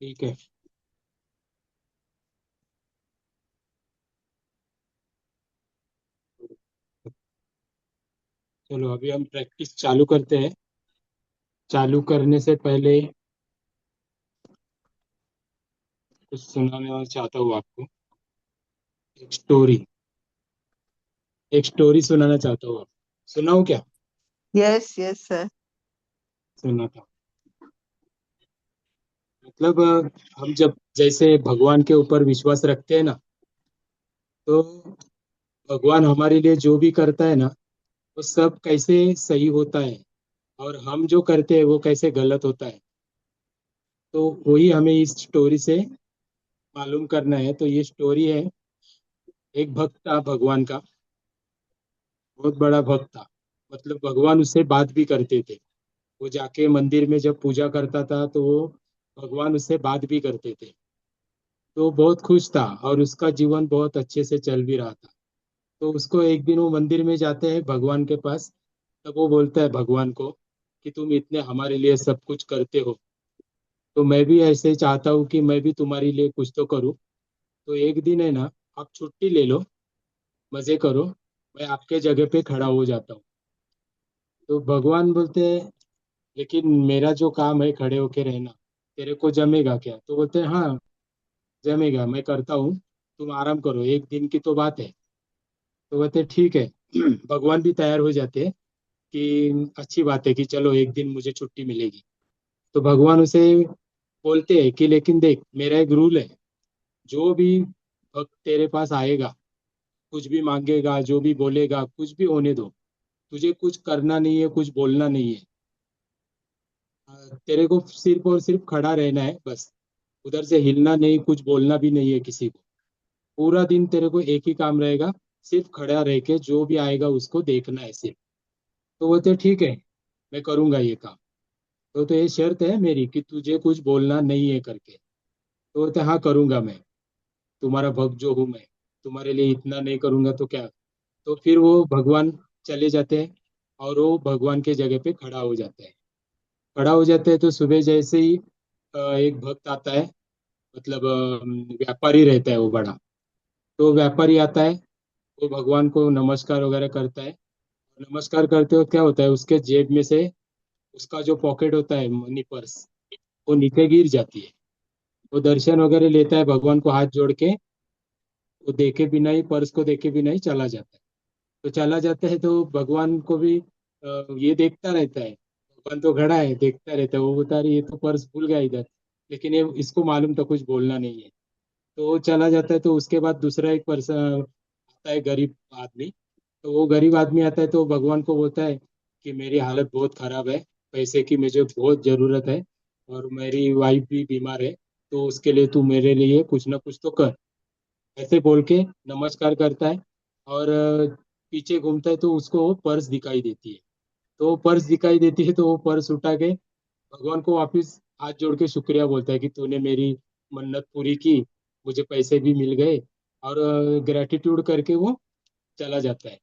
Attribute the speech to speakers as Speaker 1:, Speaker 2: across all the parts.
Speaker 1: ठीक है। चलो अभी हम प्रैक्टिस चालू करते हैं। चालू करने से पहले कुछ सुनाना चाहता हूँ आपको। एक स्टोरी। एक स्टोरी सुनाना चाहता हूँ आप। सुनाऊँ क्या?
Speaker 2: Yes yes sir.
Speaker 1: सुनाता हूँ। मतलब हम जब जैसे भगवान के ऊपर विश्वास रखते हैं ना, तो भगवान हमारे लिए जो भी करता है ना, वो सब कैसे सही होता है, और हम जो करते हैं वो कैसे गलत होता है। तो वही हमें इस स्टोरी से मालूम करना है। तो ये स्टोरी है, एक भक्त था भगवान का। बहुत बड़ा भक्त था। मतलब भगवान उससे बात भी करते थे। वो जाके मंदिर में जब पूजा करता था तो वो भगवान उससे बात भी करते थे। तो बहुत खुश था और उसका जीवन बहुत अच्छे से चल भी रहा था। तो उसको एक दिन वो मंदिर में जाते हैं भगवान के पास। तब वो बोलता है भगवान को कि तुम इतने हमारे लिए सब कुछ करते हो, तो मैं भी ऐसे चाहता हूँ कि मैं भी तुम्हारे लिए कुछ तो करूँ। तो एक दिन है ना, आप छुट्टी ले लो, मजे करो, मैं आपके जगह पे खड़ा हो जाता हूँ। तो भगवान बोलते हैं लेकिन मेरा जो काम है खड़े होके रहना, तेरे को जमेगा क्या? तो बोलते हैं हाँ, जमेगा, मैं करता हूँ, तुम आराम करो, एक दिन की तो बात है। तो बोलते हैं ठीक है। भगवान भी तैयार हो जाते हैं कि अच्छी बात है कि चलो एक दिन मुझे छुट्टी मिलेगी। तो भगवान उसे बोलते हैं कि लेकिन देख, मेरा एक रूल है, जो भी भक्त तेरे पास आएगा, कुछ भी मांगेगा, जो भी बोलेगा, कुछ भी होने दो, तुझे कुछ करना नहीं है, कुछ बोलना नहीं है। तेरे को सिर्फ और सिर्फ खड़ा रहना है बस। उधर से हिलना नहीं, कुछ बोलना भी नहीं है किसी को। पूरा दिन तेरे को एक ही काम रहेगा, सिर्फ खड़ा रह के जो भी आएगा उसको देखना है सिर्फ। तो वो तो ठीक है, मैं करूंगा ये काम। तो ये शर्त है मेरी कि तुझे कुछ बोलना नहीं है करके। तो बोलते हाँ करूंगा मैं, तुम्हारा भक्त जो हूँ मैं, तुम्हारे लिए इतना नहीं करूंगा तो क्या। तो फिर वो भगवान चले जाते हैं और वो भगवान के जगह पे खड़ा हो जाता है। खड़ा हो जाता है तो सुबह जैसे ही एक भक्त आता है। मतलब व्यापारी रहता है वो बड़ा। तो व्यापारी आता है, वो भगवान को नमस्कार वगैरह करता है। नमस्कार करते हो क्या होता है, उसके जेब में से उसका जो पॉकेट होता है, मनी पर्स, वो नीचे गिर जाती है। वो दर्शन वगैरह लेता है भगवान को हाथ जोड़ के। वो देखे बिना ही, पर्स को देखे बिना ही चला जाता है। तो चला जाता है तो भगवान को भी ये देखता रहता है। भगवान तो खड़ा है, देखता रहता है। वो बता रही ये तो पर्स भूल गया इधर, लेकिन ये इसको मालूम तो कुछ बोलना नहीं है। तो वो चला जाता है। तो उसके बाद दूसरा एक पर्सन आता है, गरीब आदमी। तो वो गरीब आदमी आता है तो भगवान को बोलता है कि मेरी हालत बहुत खराब है, पैसे की मुझे बहुत जरूरत है, और मेरी वाइफ भी बीमार है, तो उसके लिए तू मेरे लिए कुछ ना कुछ तो कर। ऐसे बोल के नमस्कार करता है। और पीछे घूमता है तो उसको वो पर्स दिखाई देती है। तो वो पर्स दिखाई देती है तो वो पर्स उठा के भगवान को वापस हाथ जोड़ के शुक्रिया बोलता है कि तूने मेरी मन्नत पूरी की, मुझे पैसे भी मिल गए। और ग्रेटिट्यूड करके वो चला जाता है।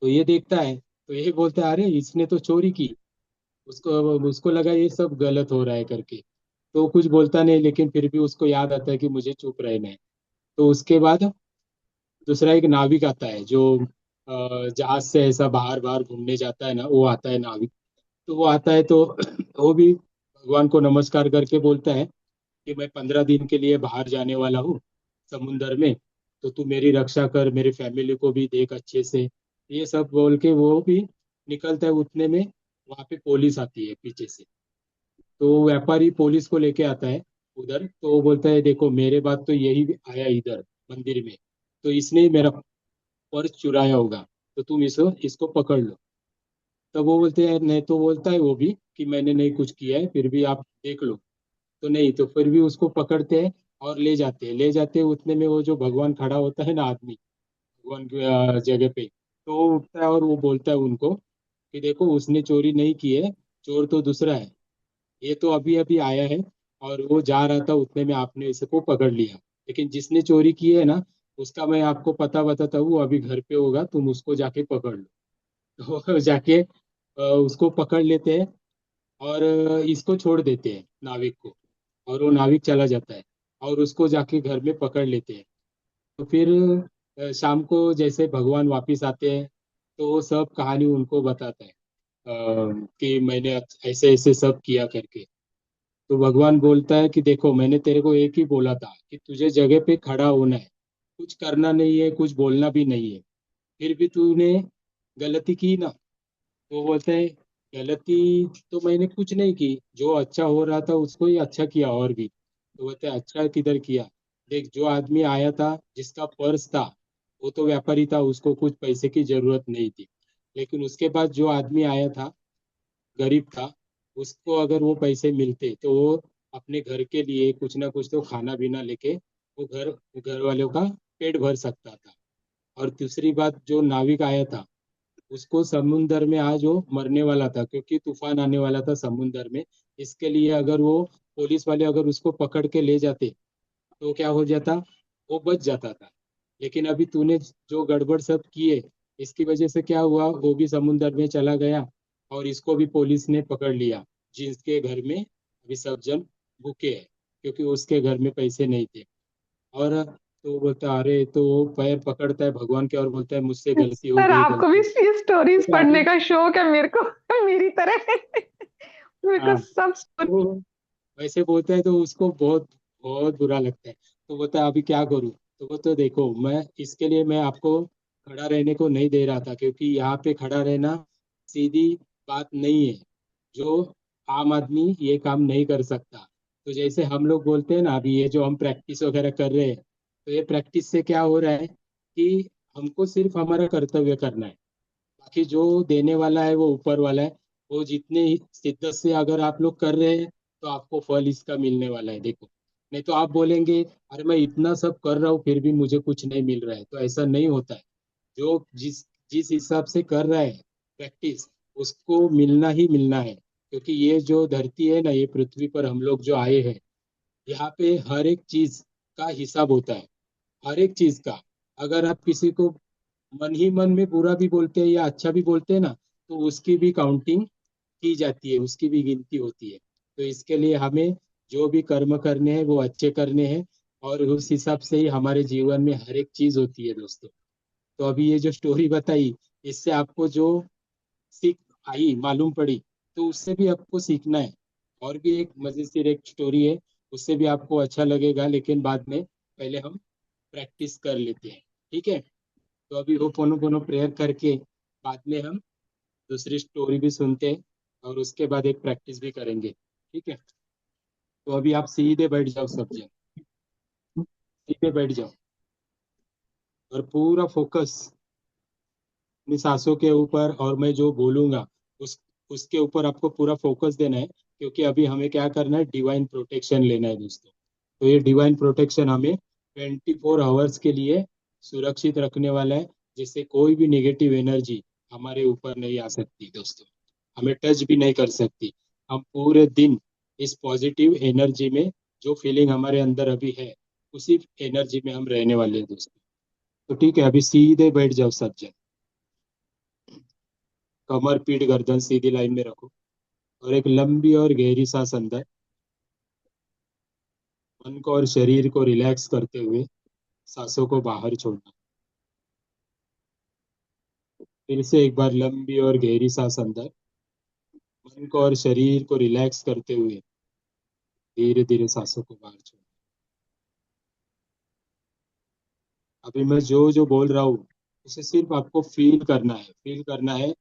Speaker 1: तो ये देखता है तो ये बोलता है अरे इसने तो चोरी की। उसको उसको लगा ये सब गलत हो रहा है करके। तो कुछ बोलता नहीं, लेकिन फिर भी उसको याद आता है कि मुझे चुप रहना है। तो उसके बाद दूसरा एक नाविक आता है जो जहाज से ऐसा बाहर बाहर घूमने जाता है ना, वो आता है नाविक। तो वो आता है तो वो भी भगवान को नमस्कार करके बोलता है कि मैं 15 दिन के लिए बाहर जाने वाला हूँ समुंदर में, तो तू मेरी रक्षा कर, मेरी फैमिली को भी देख अच्छे से। ये सब बोल के वो भी निकलता है। उतने में वहां पे पुलिस आती है पीछे से। तो व्यापारी पुलिस को लेके आता है उधर। तो वो बोलता है देखो मेरे बाद तो यही आया इधर मंदिर में, तो इसने ही मेरा पर्स चुराया होगा, तो तुम इसको इसको पकड़ लो। तब वो बोलते हैं नहीं, तो बोलता है वो भी कि मैंने नहीं कुछ किया है, फिर भी आप देख लो। तो नहीं, तो फिर भी उसको पकड़ते हैं और ले जाते हैं। ले जाते हैं उतने में वो जो भगवान खड़ा होता है ना आदमी, भगवान की जगह पे, तो वो उठता है और वो बोलता है उनको कि देखो उसने चोरी नहीं की है, चोर तो दूसरा है, ये तो अभी अभी आया है, और वो जा रहा था उतने में आपने इसको पकड़ लिया। लेकिन जिसने चोरी की है ना, उसका मैं आपको पता बताता हूँ, वो अभी घर पे होगा, तुम उसको जाके पकड़ लो। तो जाके उसको पकड़ लेते हैं और इसको छोड़ देते हैं नाविक को। और वो नाविक चला जाता है और उसको जाके घर में पकड़ लेते हैं। तो फिर शाम को जैसे भगवान वापिस आते हैं तो वो सब कहानी उनको बताता है, कि मैंने ऐसे ऐसे सब किया करके। तो भगवान बोलता है कि देखो, मैंने तेरे को एक ही बोला था कि तुझे जगह पे खड़ा होना है, कुछ करना नहीं है, कुछ बोलना भी नहीं है, फिर भी तूने गलती की ना। तो बोलते हैं, गलती तो मैंने कुछ नहीं की, जो अच्छा हो रहा था उसको ही अच्छा किया और भी। तो बोलते हैं, अच्छा किधर किया? देख, जो आदमी आया था जिसका पर्स था, वो तो व्यापारी था, उसको कुछ पैसे की जरूरत नहीं थी। लेकिन उसके बाद जो आदमी आया था, गरीब था, उसको अगर वो पैसे मिलते तो वो अपने घर के लिए कुछ ना कुछ तो खाना पीना लेके वो घर घर वालों का पेट भर सकता था। और दूसरी बात, जो नाविक आया था, उसको समुंदर में आज वो मरने वाला था क्योंकि तूफान आने वाला था समुंदर में। इसके लिए अगर वो पुलिस वाले अगर उसको पकड़ के ले जाते तो क्या हो जाता, वो बच जाता था। लेकिन अभी तूने जो गड़बड़ सब किए, इसकी वजह से क्या हुआ, वो भी समुंदर में चला गया और इसको भी पुलिस ने पकड़ लिया, जिसके घर में अभी सब जन भूखे हैं क्योंकि उसके घर में पैसे नहीं थे। और तो वो बोलता, अरे, तो वो पैर पकड़ता है भगवान के और बोलता है, मुझसे गलती हो
Speaker 2: सर
Speaker 1: गई,
Speaker 2: आपको भी
Speaker 1: गलती।
Speaker 2: ये स्टोरीज
Speaker 1: तो
Speaker 2: पढ़ने
Speaker 1: अभी,
Speaker 2: का शौक है मेरे को मेरी तरह मेरे को
Speaker 1: हाँ,
Speaker 2: सब स्टोरी।
Speaker 1: तो वैसे बोलता है तो उसको बहुत बहुत बुरा लगता है। तो बोलता है, अभी क्या करूं? तो वो, तो देखो, मैं इसके लिए मैं आपको खड़ा रहने को नहीं दे रहा था क्योंकि यहाँ पे खड़ा रहना सीधी बात नहीं है। जो आम आदमी ये काम नहीं कर सकता। तो जैसे हम लोग बोलते हैं ना, अभी ये जो हम प्रैक्टिस वगैरह कर रहे हैं, तो ये प्रैक्टिस से क्या हो रहा है कि हमको सिर्फ हमारा कर्तव्य करना है। बाकी जो देने वाला है वो ऊपर वाला है। वो जितने ही शिद्दत से अगर आप लोग कर रहे हैं तो आपको फल इसका मिलने वाला है, देखो। नहीं तो आप बोलेंगे, अरे मैं इतना सब कर रहा हूँ फिर भी मुझे कुछ नहीं मिल रहा है, तो ऐसा नहीं होता है। जो जिस जिस हिसाब से कर रहा है प्रैक्टिस, उसको मिलना ही मिलना है। क्योंकि ये जो धरती है ना, ये पृथ्वी पर हम लोग जो आए हैं, यहाँ पे हर एक चीज का हिसाब होता है, हर एक चीज का। अगर आप किसी को मन ही मन में बुरा भी बोलते हैं या अच्छा भी बोलते हैं ना, तो उसकी भी काउंटिंग की जाती है, उसकी भी गिनती होती है। तो इसके लिए हमें जो भी कर्म करने हैं वो अच्छे करने हैं, और उस हिसाब से ही हमारे जीवन में हर एक चीज होती है दोस्तों। तो अभी ये जो स्टोरी बताई, इससे आपको जो सीख आई, मालूम पड़ी, तो उससे भी आपको सीखना है। और भी एक मजेदार एक स्टोरी है, उससे भी आपको अच्छा लगेगा, लेकिन बाद में पहले हम प्रैक्टिस कर लेते हैं, ठीक है? तो अभी वो पोनो पोनो प्रेयर करके बाद में हम दूसरी स्टोरी भी सुनते हैं, और उसके बाद एक प्रैक्टिस भी करेंगे, ठीक है? तो अभी आप सीधे बैठ जाओ सब जन, सीधे बैठ जाओ और पूरा फोकस अपनी सांसों के ऊपर, और मैं जो बोलूंगा उस उसके ऊपर आपको पूरा फोकस देना है। क्योंकि अभी हमें क्या करना है, डिवाइन प्रोटेक्शन लेना है दोस्तों। तो ये डिवाइन प्रोटेक्शन हमें 24 आवर्स के लिए सुरक्षित रखने वाला है, जिससे कोई भी नेगेटिव एनर्जी हमारे ऊपर नहीं आ सकती दोस्तों, हमें टच भी नहीं कर सकती। हम पूरे दिन इस पॉजिटिव एनर्जी में, जो फीलिंग हमारे अंदर अभी है, उसी एनर्जी में हम रहने वाले हैं दोस्तों। तो ठीक है, अभी सीधे बैठ जाओ सब जन, कमर पीठ गर्दन सीधी लाइन में रखो, और एक लंबी और गहरी सांस अंदर, मन को और शरीर को रिलैक्स करते हुए सांसों को बाहर छोड़ना। फिर से एक बार लंबी और गहरी सांस अंदर, मन को और शरीर को रिलैक्स करते हुए धीरे धीरे सांसों को बाहर छोड़ना। अभी मैं जो जो बोल रहा हूँ, उसे सिर्फ आपको फील करना है, फील करना है।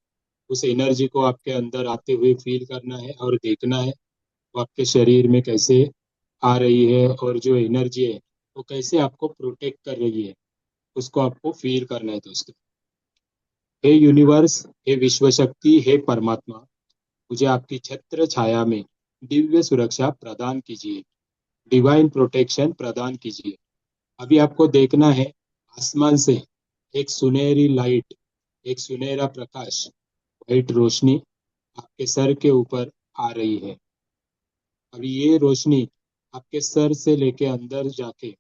Speaker 1: उस एनर्जी को आपके अंदर आते हुए फील करना है और देखना है वो आपके शरीर में कैसे आ रही है, और जो एनर्जी है वो कैसे आपको प्रोटेक्ट कर रही है, उसको आपको फील करना है दोस्तों। हे यूनिवर्स, हे विश्व शक्ति, हे परमात्मा, मुझे आपकी छत्र छाया में दिव्य सुरक्षा प्रदान कीजिए, डिवाइन प्रोटेक्शन प्रदान कीजिए। अभी आपको देखना है, आसमान से एक सुनहरी लाइट, एक सुनहरा प्रकाश, वाइट रोशनी आपके सर के ऊपर आ रही है। अभी ये रोशनी आपके सर से लेके अंदर जाके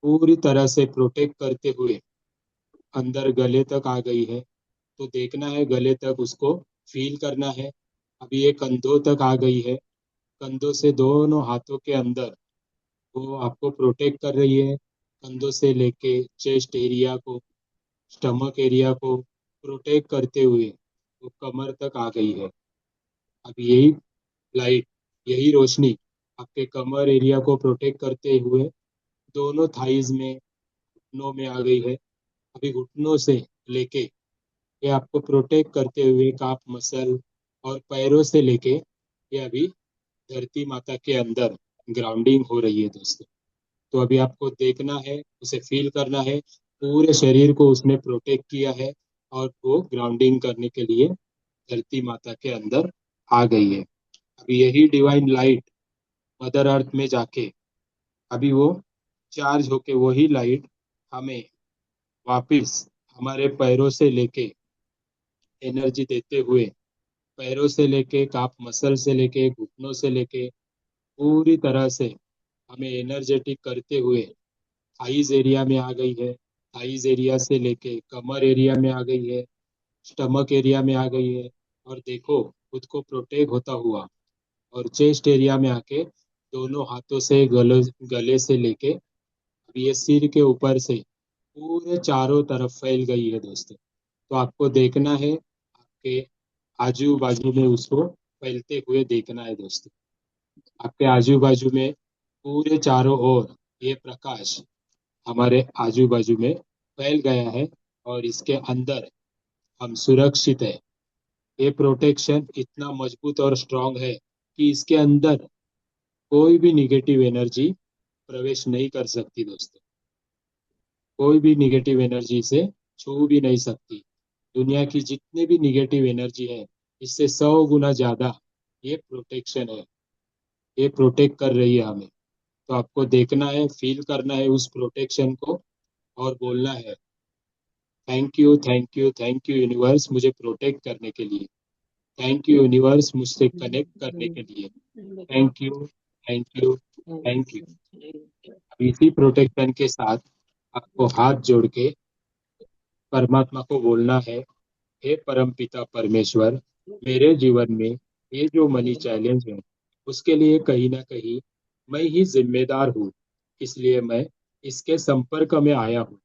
Speaker 1: पूरी तरह से प्रोटेक्ट करते हुए अंदर गले तक आ गई है। तो देखना है गले तक, उसको फील करना है। अभी ये कंधों तक आ गई है, कंधों से दोनों हाथों के अंदर वो आपको प्रोटेक्ट कर रही है। कंधों से लेके चेस्ट एरिया को, स्टमक एरिया को प्रोटेक्ट करते हुए वो कमर तक आ गई है। अब यही लाइट, यही रोशनी आपके कमर एरिया को प्रोटेक्ट करते हुए दोनों थाइज में, घुटनों में आ गई है। अभी घुटनों से लेके ये आपको प्रोटेक्ट करते हुए काफ मसल और पैरों से लेके ये अभी धरती माता के अंदर ग्राउंडिंग हो रही है दोस्तों। तो अभी आपको देखना है, उसे फील करना है, पूरे शरीर को उसने प्रोटेक्ट किया है और वो ग्राउंडिंग करने के लिए धरती माता के अंदर आ गई है। अभी यही डिवाइन लाइट मदर अर्थ में जाके अभी वो चार्ज होके वही लाइट हमें वापस हमारे पैरों से लेके एनर्जी देते हुए, पैरों से लेके काफ मसल से लेके घुटनों से लेके पूरी तरह से हमें एनर्जेटिक करते हुए थाइज एरिया में आ गई है। थाइज एरिया से लेके कमर एरिया में आ गई है, स्टमक एरिया में आ गई है। और देखो खुद को प्रोटेक्ट होता हुआ और चेस्ट एरिया में आके दोनों हाथों से गले गले से लेके अब ये सिर के ऊपर से पूरे चारों तरफ फैल गई है दोस्तों। तो आपको देखना है, आपके आजू बाजू में उसको फैलते हुए देखना है दोस्तों। आपके आजू बाजू में पूरे चारों ओर ये प्रकाश हमारे आजू बाजू में फैल गया है और इसके अंदर हम सुरक्षित है। ये प्रोटेक्शन इतना मजबूत और स्ट्रांग है कि इसके अंदर कोई भी निगेटिव एनर्जी प्रवेश नहीं कर सकती दोस्तों। कोई भी निगेटिव एनर्जी इसे छू भी नहीं सकती। दुनिया की जितने भी निगेटिव एनर्जी है, इससे 100 गुना ज्यादा ये प्रोटेक्शन है। ये प्रोटेक्ट कर रही है हमें। तो आपको देखना है, फील करना है उस प्रोटेक्शन को और बोलना है, thank you thank you thank you universe मुझे प्रोटेक्ट करने के लिए। थैंक यू यूनिवर्स मुझसे कनेक्ट करने के लिए। Thank you thank you thank you. अब इसी प्रोटेक्शन के साथ आपको हाथ जोड़ के परमात्मा को बोलना है, हे परम पिता परमेश्वर, मेरे जीवन में ये जो मनी चैलेंज है उसके लिए कहीं ना कहीं मैं ही जिम्मेदार हूँ। इसलिए मैं इसके संपर्क में आया हूँ।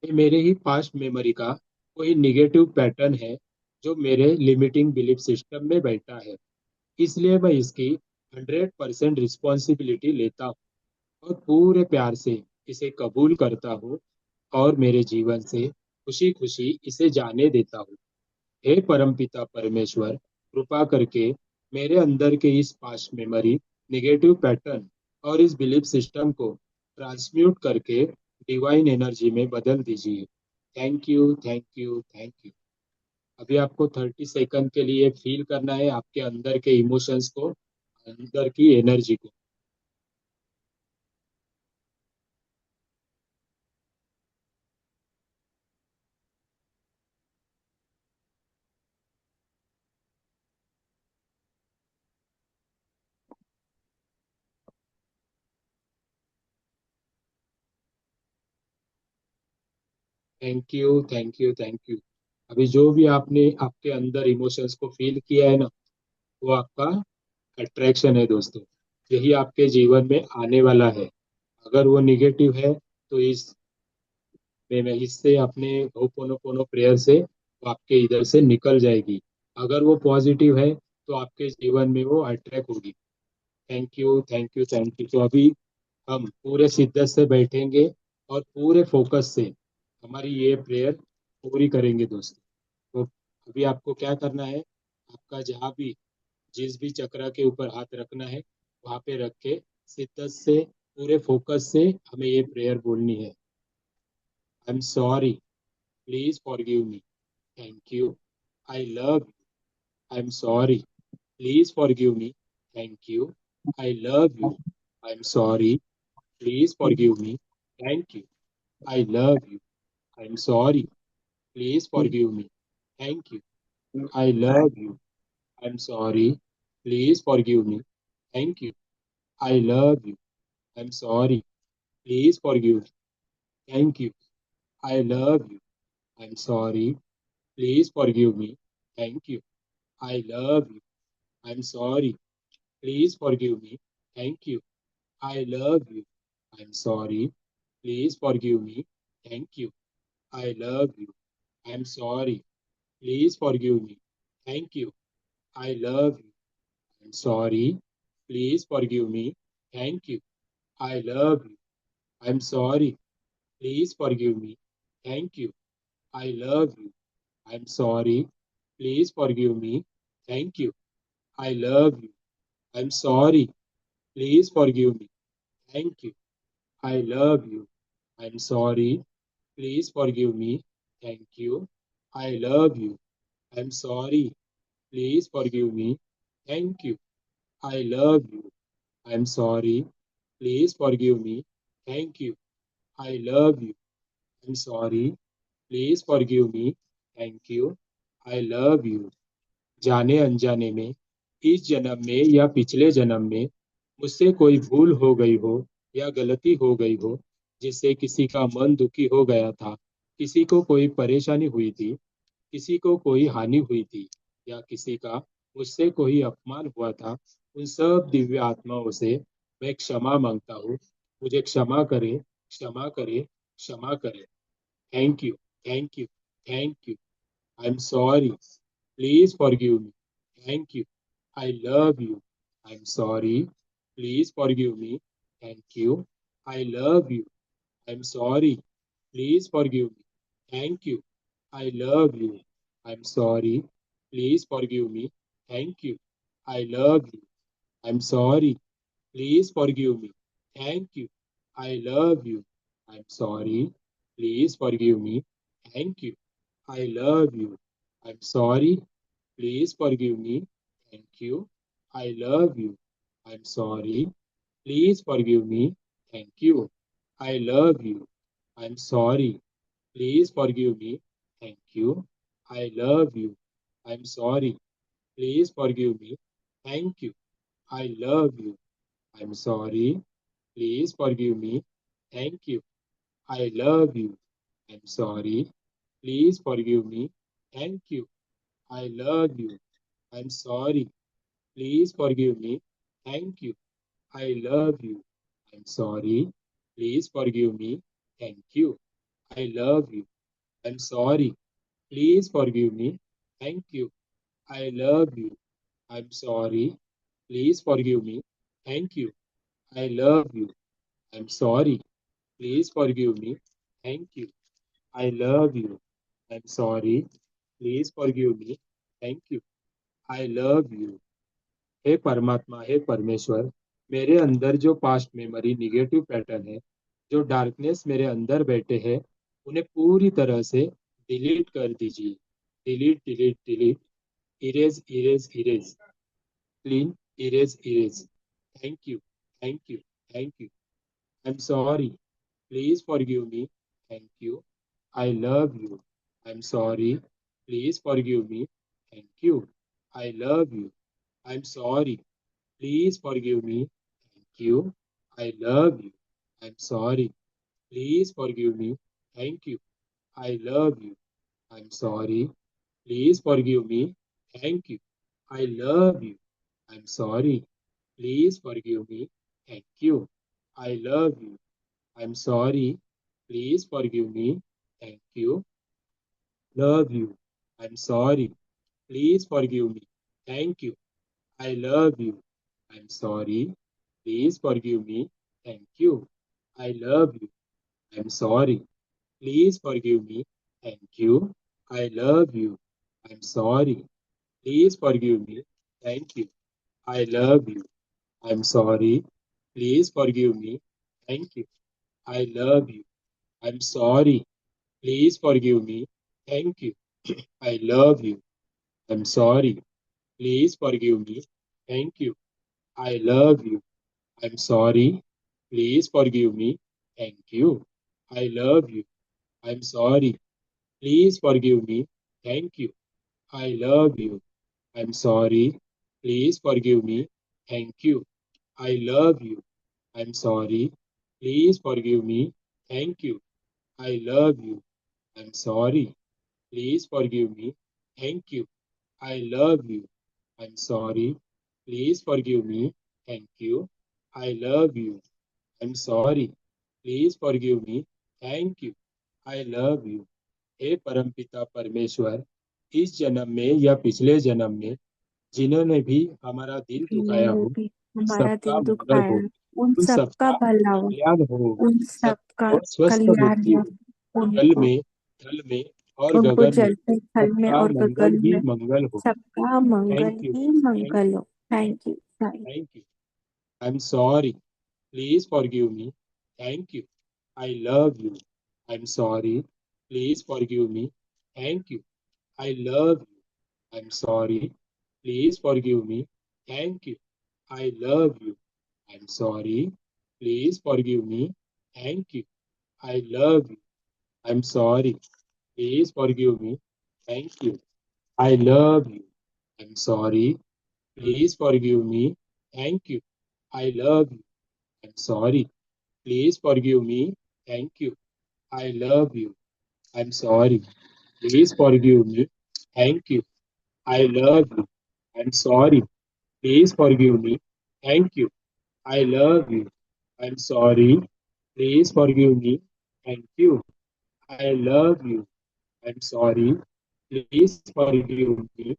Speaker 1: ये मेरे ही पास्ट मेमोरी का कोई निगेटिव पैटर्न है जो मेरे लिमिटिंग बिलीफ सिस्टम में बैठा है। इसलिए मैं इसकी 100% रिस्पॉन्सिबिलिटी लेता हूँ और पूरे प्यार से इसे कबूल करता हूँ और मेरे जीवन से खुशी खुशी इसे जाने देता हूँ। हे परमपिता परमेश्वर, कृपा करके मेरे अंदर के इस पास्ट मेमोरी, निगेटिव पैटर्न और इस बिलीफ सिस्टम को ट्रांसम्यूट करके डिवाइन एनर्जी में बदल दीजिए। Thank you thank you thank you. अभी आपको 30 सेकंड के लिए फील करना है आपके अंदर के इमोशंस को, अंदर की एनर्जी को। Thank you thank you thank you. अभी जो भी आपने आपके अंदर इमोशंस को फील किया है ना, वो आपका अट्रैक्शन है दोस्तों। यही आपके जीवन में आने वाला है। अगर वो निगेटिव है तो इस मैं इससे अपने होपोनोपोनो प्रेयर से वो आपके इधर से निकल जाएगी। अगर वो पॉजिटिव है तो आपके जीवन में वो अट्रैक्ट होगी। Thank you thank you thank you. तो अभी हम पूरे शिद्दत से बैठेंगे और पूरे फोकस से हमारी ये प्रेयर पूरी करेंगे दोस्तों। तो अभी आपको क्या करना है, आपका जहाँ भी जिस भी चक्र के ऊपर हाथ रखना है वहां पे रख के शिद्दत से पूरे फोकस से हमें ये प्रेयर बोलनी है। आई am sorry, please forgive me, thank you, I love, I am sorry, please forgive me, thank you, I love you, I am sorry, please forgive me, thank you, I love you, I am sorry, please forgive me, thank you, I love you, I am sorry, please forgive me, thank you, I love you, I am sorry, please forgive me. Thank you. I love you. I'm sorry. Please forgive me. Thank you. I love you. I'm sorry. Please forgive me. Thank you. I love you. I'm sorry. Please forgive me. Thank you. I love you. I'm sorry. Please forgive me. Thank you. I love you. I'm sorry. Please forgive me. Thank you. I love you. I'm sorry. Please forgive me. Thank you. I love you. I'm sorry. Please forgive me. Thank you. I love you. I'm sorry. Please forgive me. Thank you. I love you. I'm sorry. Please forgive me. Thank you. I love you. I'm sorry. Please forgive me. Thank you. I love you. I'm sorry. Please forgive me. Thank you. I love you. I'm sorry. Please forgive me. Thank you. I love you. जाने अनजाने में इस जन्म में या पिछले जन्म में मुझसे कोई भूल हो गई हो या गलती हो गई हो जिससे किसी का मन दुखी हो गया था, किसी को कोई परेशानी हुई थी, किसी को कोई हानि हुई थी या किसी का मुझसे कोई अपमान हुआ था, उन सब दिव्य आत्माओं से मैं क्षमा मांगता हूँ। मुझे क्षमा करे, क्षमा करे, क्षमा करे। Thank you, thank you, thank you. I am sorry. Please forgive me. Thank you. I love you. I'm sorry. Please forgive me. Thank you. I love you. I'm sorry. Please forgive me. Thank you. I love you. I'm sorry. Please forgive me. Thank you. I love you. I'm sorry. Please forgive me. Thank you. I love you. I'm sorry. Please forgive me. Thank you. I love you. I'm sorry. Please forgive me. Thank you. I love you. I'm sorry. Please forgive me. Thank you. I love you. I'm sorry. Please forgive me. Thank you. I love you. I'm sorry. Please forgive me. Thank you. I love you. I'm sorry. Please forgive me. Thank you. I love you. I'm sorry. Please forgive me. Thank you. I love you. I'm sorry. Please forgive me. Thank you. I love you. I'm sorry. Please forgive me. Thank you. I love you. I'm sorry. Please forgive me. Thank you. I love you. I'm sorry. Please forgive me. Thank you. I love you. I'm sorry. Please forgive me. Thank you. I love you. I'm sorry. Please forgive me. Thank you. I love you. हे परमात्मा, हे परमेश्वर, मेरे अंदर जो past memory negative pattern है, जो darkness मेरे अंदर बैठे हैं, उन्हें पूरी तरह से डिलीट कर दीजिए। Delete, delete, delete. Erase, erase, erase. Clean, erase, erase. Thank you, thank you, thank you. I am sorry. Please forgive me. Thank you. I love you. I am sorry. Please forgive me. Thank you. I love you. I am sorry. Please forgive me. Thank you. I love you. I'm sorry. Please forgive me. Thank you. I love you. I'm sorry. Please forgive me. Thank you. I love you. I'm sorry. Please forgive me. Thank you. I love you. I'm sorry. Please forgive me. Thank you. Love you. I'm sorry. Please forgive me. Thank you. I love you. I'm sorry. Please forgive me. Thank you. I love you. I'm sorry. Please forgive me. Thank you. I love you. I'm sorry. Please forgive me. Thank you. I love you. I'm sorry. Please forgive me. Thank you. I love you. I'm sorry. Please forgive me. Thank you. I love you. I'm sorry. Please forgive me. Thank you. I love you. I'm sorry. Please forgive me. Thank you. I love you. I'm sorry. Please forgive me. Thank you. I love you. I'm sorry. Please forgive me. Thank you. I love you. I'm sorry. Please forgive me. Thank you. I love you. I'm sorry. Please forgive me. Thank you. I love you. I'm sorry. Please forgive me, thank you, I love you, I am sorry, please forgive me, thank you, I love you. हे परमपिता परमेश्वर, इस जन्म में या पिछले जन्म में जिन्होंने भी हमारा दिल दुखाया
Speaker 2: जिन्होंने
Speaker 1: हो,
Speaker 2: भी
Speaker 1: उन
Speaker 2: हमारा
Speaker 1: सबका
Speaker 2: दिल
Speaker 1: मंगल
Speaker 2: दुखाया
Speaker 1: हो,
Speaker 2: है, उन
Speaker 1: उन
Speaker 2: सबका
Speaker 1: सबका
Speaker 2: भला हो,
Speaker 1: कल्याण हो,
Speaker 2: उन सबका
Speaker 1: सबको स्वस्थ
Speaker 2: कल्याण
Speaker 1: बुद्धि
Speaker 2: हो।
Speaker 1: हो, जल
Speaker 2: उनको
Speaker 1: में, थल में और
Speaker 2: उनको
Speaker 1: गगन में
Speaker 2: जल में, थल में
Speaker 1: सबका
Speaker 2: और
Speaker 1: मंगल
Speaker 2: गगन
Speaker 1: ही
Speaker 2: में
Speaker 1: मंगल हो।
Speaker 2: सबका मंगल
Speaker 1: थैंक यू,
Speaker 2: ही
Speaker 1: थैंक
Speaker 2: मंगल
Speaker 1: यू,
Speaker 2: हो। Thank you, thank
Speaker 1: thank you. I am sorry, please forgive me, thank you, I love you, I am sorry, please forgive me, thank you, I love you, I am sorry, please forgive me, thank you, I love you, I am sorry, please forgive me, thank you, I love you, I am sorry, please forgive me, thank you, I love you, I am sorry, please forgive me, thank you, I love you, I am sorry, please forgive me, thank you, I love you, I am sorry, please forgive me, thank you, I love you, I am sorry, please forgive me, thank you, I love you, I am sorry, please forgive me,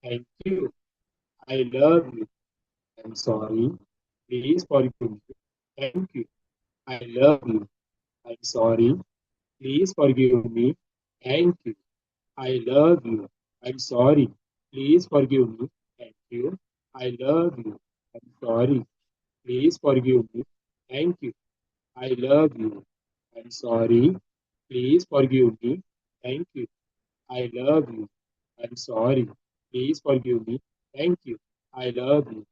Speaker 1: thank you, I love you, I am sorry, please forgive me, thank you, I love you, I am sorry, please forgive me, thank you, I love you, I am sorry, please forgive me, thank you, I love you. I'm sorry. Please forgive me. Thank you. I love you. I'm sorry. Please forgive me. Thank you. I love you. I'm sorry. Please forgive me. Thank you. I love you.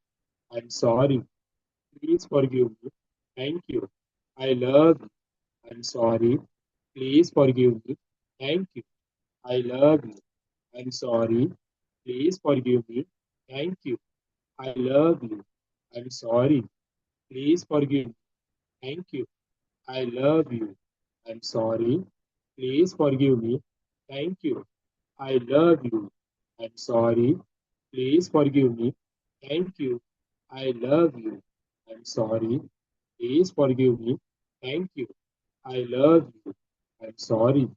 Speaker 1: I'm sorry. Please forgive me. Thank you. I love you. I'm sorry. Please forgive me. Thank you. I love you. I'm sorry. Please forgive me. Thank you. I love you. I'm sorry. Please forgive me. Thank you. I love you. I'm sorry. Please forgive me. Thank you. I love you. I'm sorry. Please forgive me. Thank you. I love you. I'm sorry. Please forgive me. Thank you. I love you. I'm sorry. Please forgive me. Thank you. I love you. I'm sorry.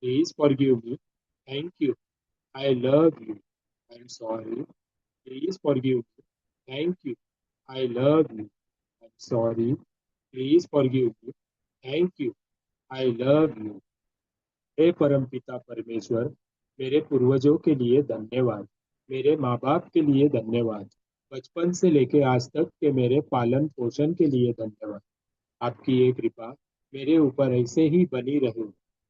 Speaker 1: Please forgive me. Thank you. I love you. I'm sorry. Please forgive me. Thank you. I love you. I'm sorry. Please forgive me. Thank you. I love you. हे परमपिता परमेश्वर, मेरे पूर्वजों के लिए धन्यवाद, मेरे माँ बाप के लिए धन्यवाद, बचपन से लेके आज तक के मेरे पालन पोषण के लिए धन्यवाद। आपकी ये कृपा मेरे ऊपर ऐसे ही बनी रहे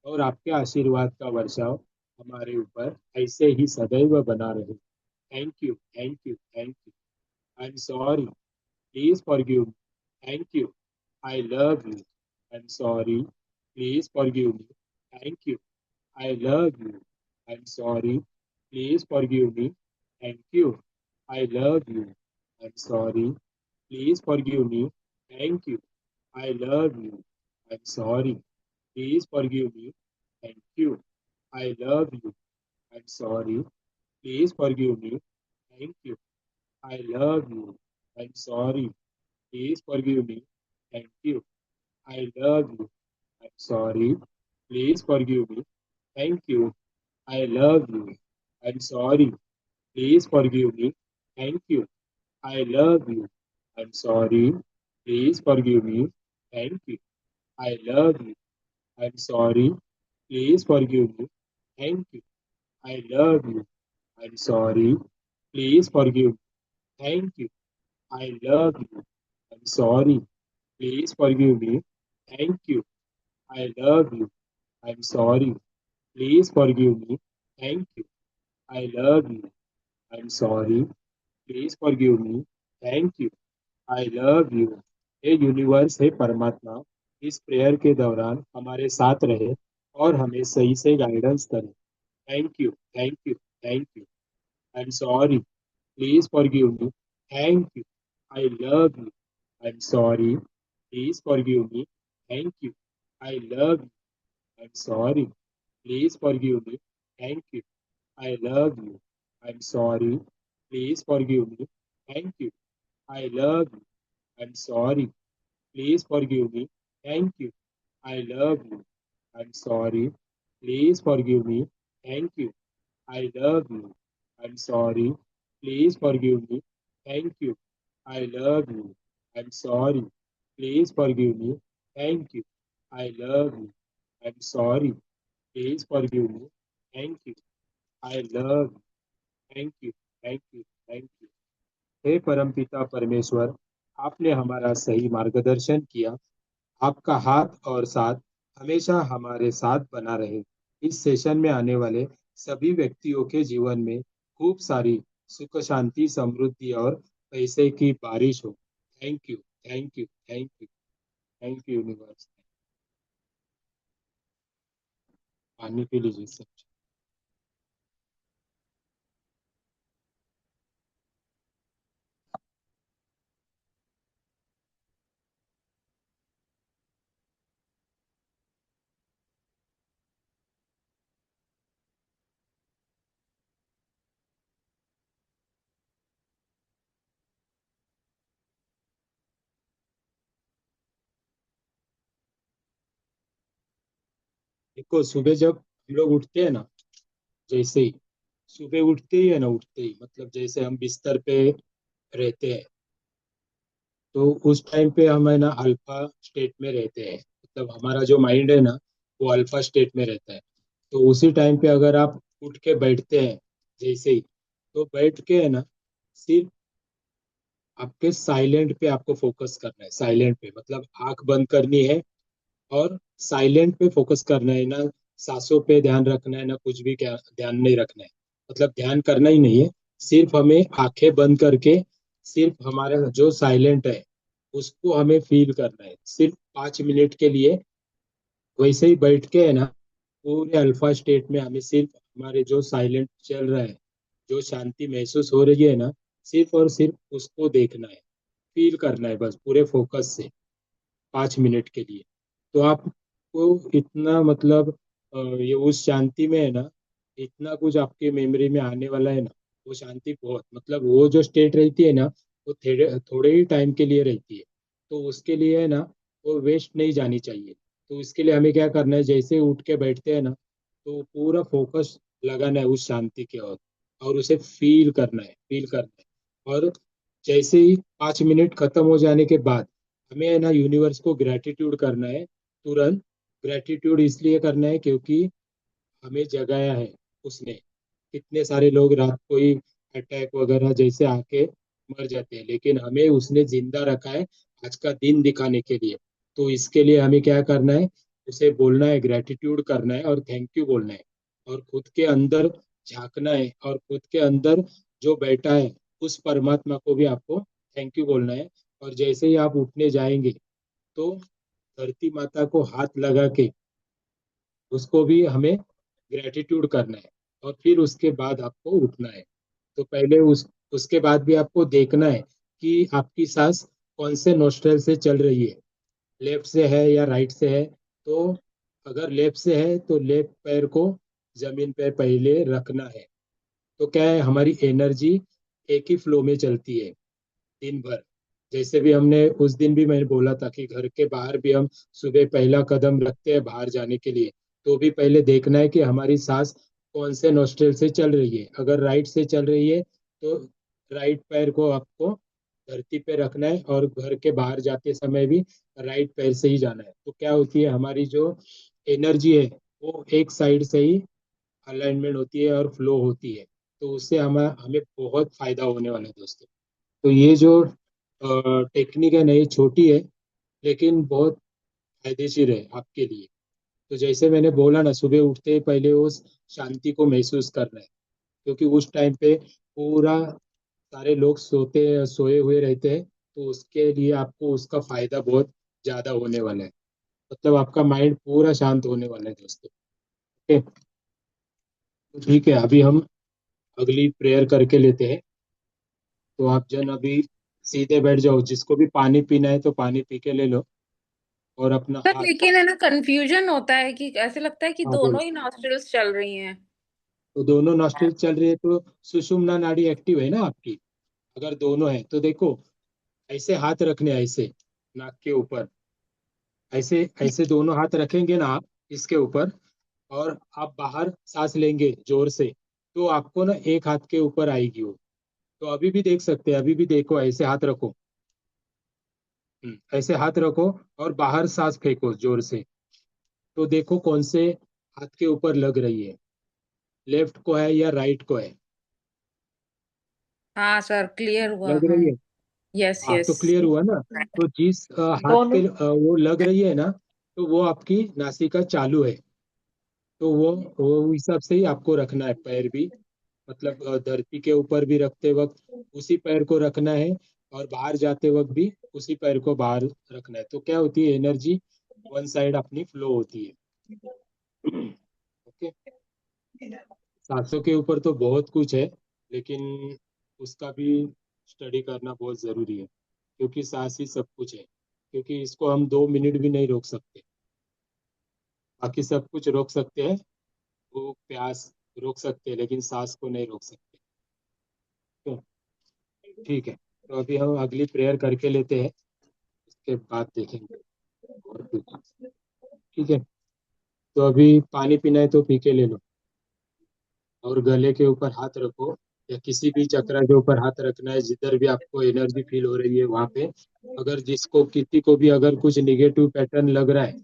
Speaker 1: और आपके आशीर्वाद का वर्षाव हमारे ऊपर ऐसे ही सदैव बना रहे। Thank you, thank you, thank you. I am sorry, please forgive me, thank you, I love you, I am sorry, please forgive me, thank you, I love you, I am sorry, please forgive me, thank you, I love you, I am sorry, please forgive me, thank you, I love you. I'm sorry. Please forgive me. Thank you. I love you. I'm sorry. Please forgive me. Thank you. I love you. I'm sorry. Please forgive me. Thank you. I love you. I'm sorry. Please forgive me. Thank you. I love you. I'm sorry. Please forgive me. Thank you. I love you. I'm sorry. Please forgive me. Thank you. I love you. I'm sorry. Please forgive me. Thank you. I love you. I'm sorry. Please forgive me. Thank you. I love you. I'm sorry. Please forgive me. Thank you. I love you. I'm sorry. Please forgive me. Thank you. I love you. I'm sorry. Please forgive me. Thank you. I love you. हे universe, हे परमात्मा, इस prayer के दौरान हमारे साथ रहे और हमें सही से गाइडेंस करे। Thank you, thank you, thank you. I am sorry, please forgive me, thank you, I love you, I am sorry, please forgive me, thank you, I love you, I am sorry, please forgive me, thank you, I love you, I am sorry, please forgive me, thank you, I love you, I am sorry, please forgive me, thank you, I love you, I am sorry, please forgive me, thank you, I love you, I am sorry, please forgive me, thank you, I love you, I am sorry, please forgive me, thank you, I love you, I am sorry, please forgive me, thank you, I love, thank you, thank you, thank you. हे परमपिता परमेश्वर, आपने हमारा सही मार्गदर्शन किया। आपका हाथ और साथ हमेशा हमारे साथ बना रहे। इस सेशन में आने वाले सभी व्यक्तियों के जीवन में खूब सारी सुख शांति समृद्धि और पैसे की बारिश हो। Thank you, thank you, thank you, thank you universe. पानी पी लीजिए सब। देखो, सुबह जब हम लोग उठते हैं ना, जैसे ही सुबह उठते ही है ना, उठते ही मतलब जैसे हम बिस्तर पे रहते हैं, तो उस टाइम पे हम है ना अल्फा स्टेट में रहते हैं। मतलब हमारा जो माइंड है ना, वो अल्फा स्टेट में रहता है। तो उसी टाइम पे अगर आप उठ के बैठते हैं जैसे ही, तो बैठ के है ना, सिर्फ आपके साइलेंट पे आपको फोकस करना है। साइलेंट पे मतलब आंख बंद करनी है और साइलेंट पे फोकस करना है ना। सांसों पे ध्यान रखना है ना, कुछ भी क्या ध्यान नहीं रखना है। मतलब ध्यान करना ही नहीं है। सिर्फ हमें आंखें बंद करके सिर्फ हमारा जो साइलेंट है उसको हमें फील करना है, सिर्फ 5 मिनट के लिए। वैसे ही बैठ के है ना, पूरे अल्फा स्टेट में हमें सिर्फ हमारे जो साइलेंट चल रहा है, जो शांति महसूस हो रही है ना, सिर्फ और सिर्फ उसको देखना है, फील करना है बस पूरे फोकस से 5 मिनट के लिए। तो आपको इतना मतलब ये उस शांति में है ना, इतना कुछ आपके मेमोरी में आने वाला है ना। वो शांति बहुत मतलब वो जो स्टेट रहती है ना, वो थोड़े थोड़े ही टाइम के लिए रहती है। तो उसके लिए है ना, वो वेस्ट नहीं जानी चाहिए। तो इसके लिए हमें क्या करना है, जैसे ही उठ के बैठते हैं ना, तो पूरा फोकस लगाना है उस शांति के और उसे फील करना है, फील करना है। और जैसे ही 5 मिनट खत्म हो जाने के बाद हमें है ना यूनिवर्स को ग्रेटिट्यूड करना है तुरंत। ग्रेटिट्यूड इसलिए करना है क्योंकि हमें जगाया है उसने। कितने सारे लोग रात को ही अटैक वगैरह जैसे आके मर जाते हैं, लेकिन हमें उसने जिंदा रखा है आज का दिन दिखाने के लिए। तो इसके लिए हमें क्या करना है, उसे बोलना है, ग्रेटिट्यूड करना है और थैंक यू बोलना है। और खुद के अंदर झांकना है और खुद के अंदर जो बैठा है उस परमात्मा को भी आपको थैंक यू बोलना है। और जैसे ही आप उठने जाएंगे, तो धरती माता को हाथ लगा के उसको भी हमें ग्रेटिट्यूड करना है। और फिर उसके बाद आपको उठना है। तो पहले उसके बाद भी आपको देखना है कि आपकी सांस कौन से नोस्ट्रल से चल रही है, लेफ्ट से है या राइट से है। तो अगर लेफ्ट से है तो लेफ्ट पैर को जमीन पे पहले रखना है। तो क्या है, हमारी एनर्जी एक ही फ्लो में चलती है दिन भर। जैसे भी हमने उस दिन भी मैंने बोला था कि घर के बाहर भी हम सुबह पहला कदम रखते हैं बाहर जाने के लिए, तो भी पहले देखना है कि हमारी सांस कौन से नोस्ट्रल से चल रही है। अगर राइट से चल रही है तो राइट पैर को आपको धरती पे रखना है और घर के बाहर जाते समय भी राइट पैर से ही जाना है। तो क्या होती है, हमारी जो एनर्जी है वो एक साइड से ही अलाइनमेंट होती है और फ्लो होती है। तो उससे हमें हमें बहुत फायदा होने वाला है दोस्तों। तो ये जो टेक्निक है नहीं, छोटी है लेकिन बहुत फायदेशीर है आपके लिए। तो जैसे मैंने बोला ना, सुबह उठते ही पहले उस शांति को महसूस करना है। क्योंकि उस टाइम पे पूरा सारे लोग सोए हुए रहते हैं। तो उसके लिए आपको उसका फायदा बहुत ज्यादा होने वाला है। मतलब आपका माइंड पूरा शांत होने वाला है दोस्तों। ओके, तो ठीक है, अभी हम अगली प्रेयर करके लेते हैं। तो आप जन अभी सीधे बैठ जाओ, जिसको भी पानी पीना है तो पानी पी के ले लो। और अपना
Speaker 2: सर
Speaker 1: हाथ,
Speaker 2: लेकिन है ना, कंफ्यूजन होता है कि ऐसे लगता है कि
Speaker 1: हाँ बोलो।
Speaker 2: दोनों ही नॉस्ट्रल्स चल रही हैं।
Speaker 1: तो दोनों नॉस्ट्रिल चल रही है तो सुषुम्ना नाड़ी एक्टिव है ना आपकी। अगर दोनों है तो देखो, ऐसे हाथ रखने, ऐसे नाक के ऊपर, ऐसे ऐसे दोनों हाथ रखेंगे ना आप इसके ऊपर, और आप बाहर सांस लेंगे जोर से, तो आपको ना एक हाथ के ऊपर आएगी वो। तो अभी भी देख सकते हैं, अभी भी देखो, ऐसे हाथ रखो। ऐसे हाथ रखो और बाहर सांस फेंको जोर से, तो देखो कौन से हाथ के ऊपर लग रही है, लेफ्ट को है या राइट को है।
Speaker 2: हाँ सर, क्लियर हुआ,
Speaker 1: लग
Speaker 2: हाँ।
Speaker 1: रही है।
Speaker 2: यस
Speaker 1: हाँ तो
Speaker 2: यस।
Speaker 1: क्लियर हुआ ना। तो जिस हाथ
Speaker 2: दोनों।
Speaker 1: पे वो लग रही है ना, तो वो आपकी नासिका चालू है। तो वो हिसाब से ही आपको रखना है पैर भी, मतलब धरती के ऊपर भी रखते वक्त उसी पैर को रखना है, और बाहर जाते वक्त भी उसी पैर को बाहर रखना है। तो क्या होती है, एनर्जी वन साइड अपनी फ्लो होती है। ओके। सांसों के ऊपर तो बहुत कुछ है, लेकिन उसका भी स्टडी करना बहुत जरूरी है, क्योंकि सांस ही सब कुछ है। क्योंकि इसको हम 2 मिनट भी नहीं रोक सकते, बाकी सब कुछ रोक सकते हैं। वो प्यास रोक सकते हैं, लेकिन सांस को नहीं रोक सकते। तो ठीक है, तो अभी हम अगली प्रेयर करके लेते हैं, उसके बाद देखेंगे और कुछ। ठीक है, तो अभी पानी पीना है तो पी के ले लो, और गले के ऊपर हाथ रखो, या किसी भी चक्र के ऊपर हाथ रखना है जिधर भी आपको एनर्जी फील हो रही है वहां पे। अगर जिसको किसी को भी अगर कुछ निगेटिव पैटर्न लग रहा है,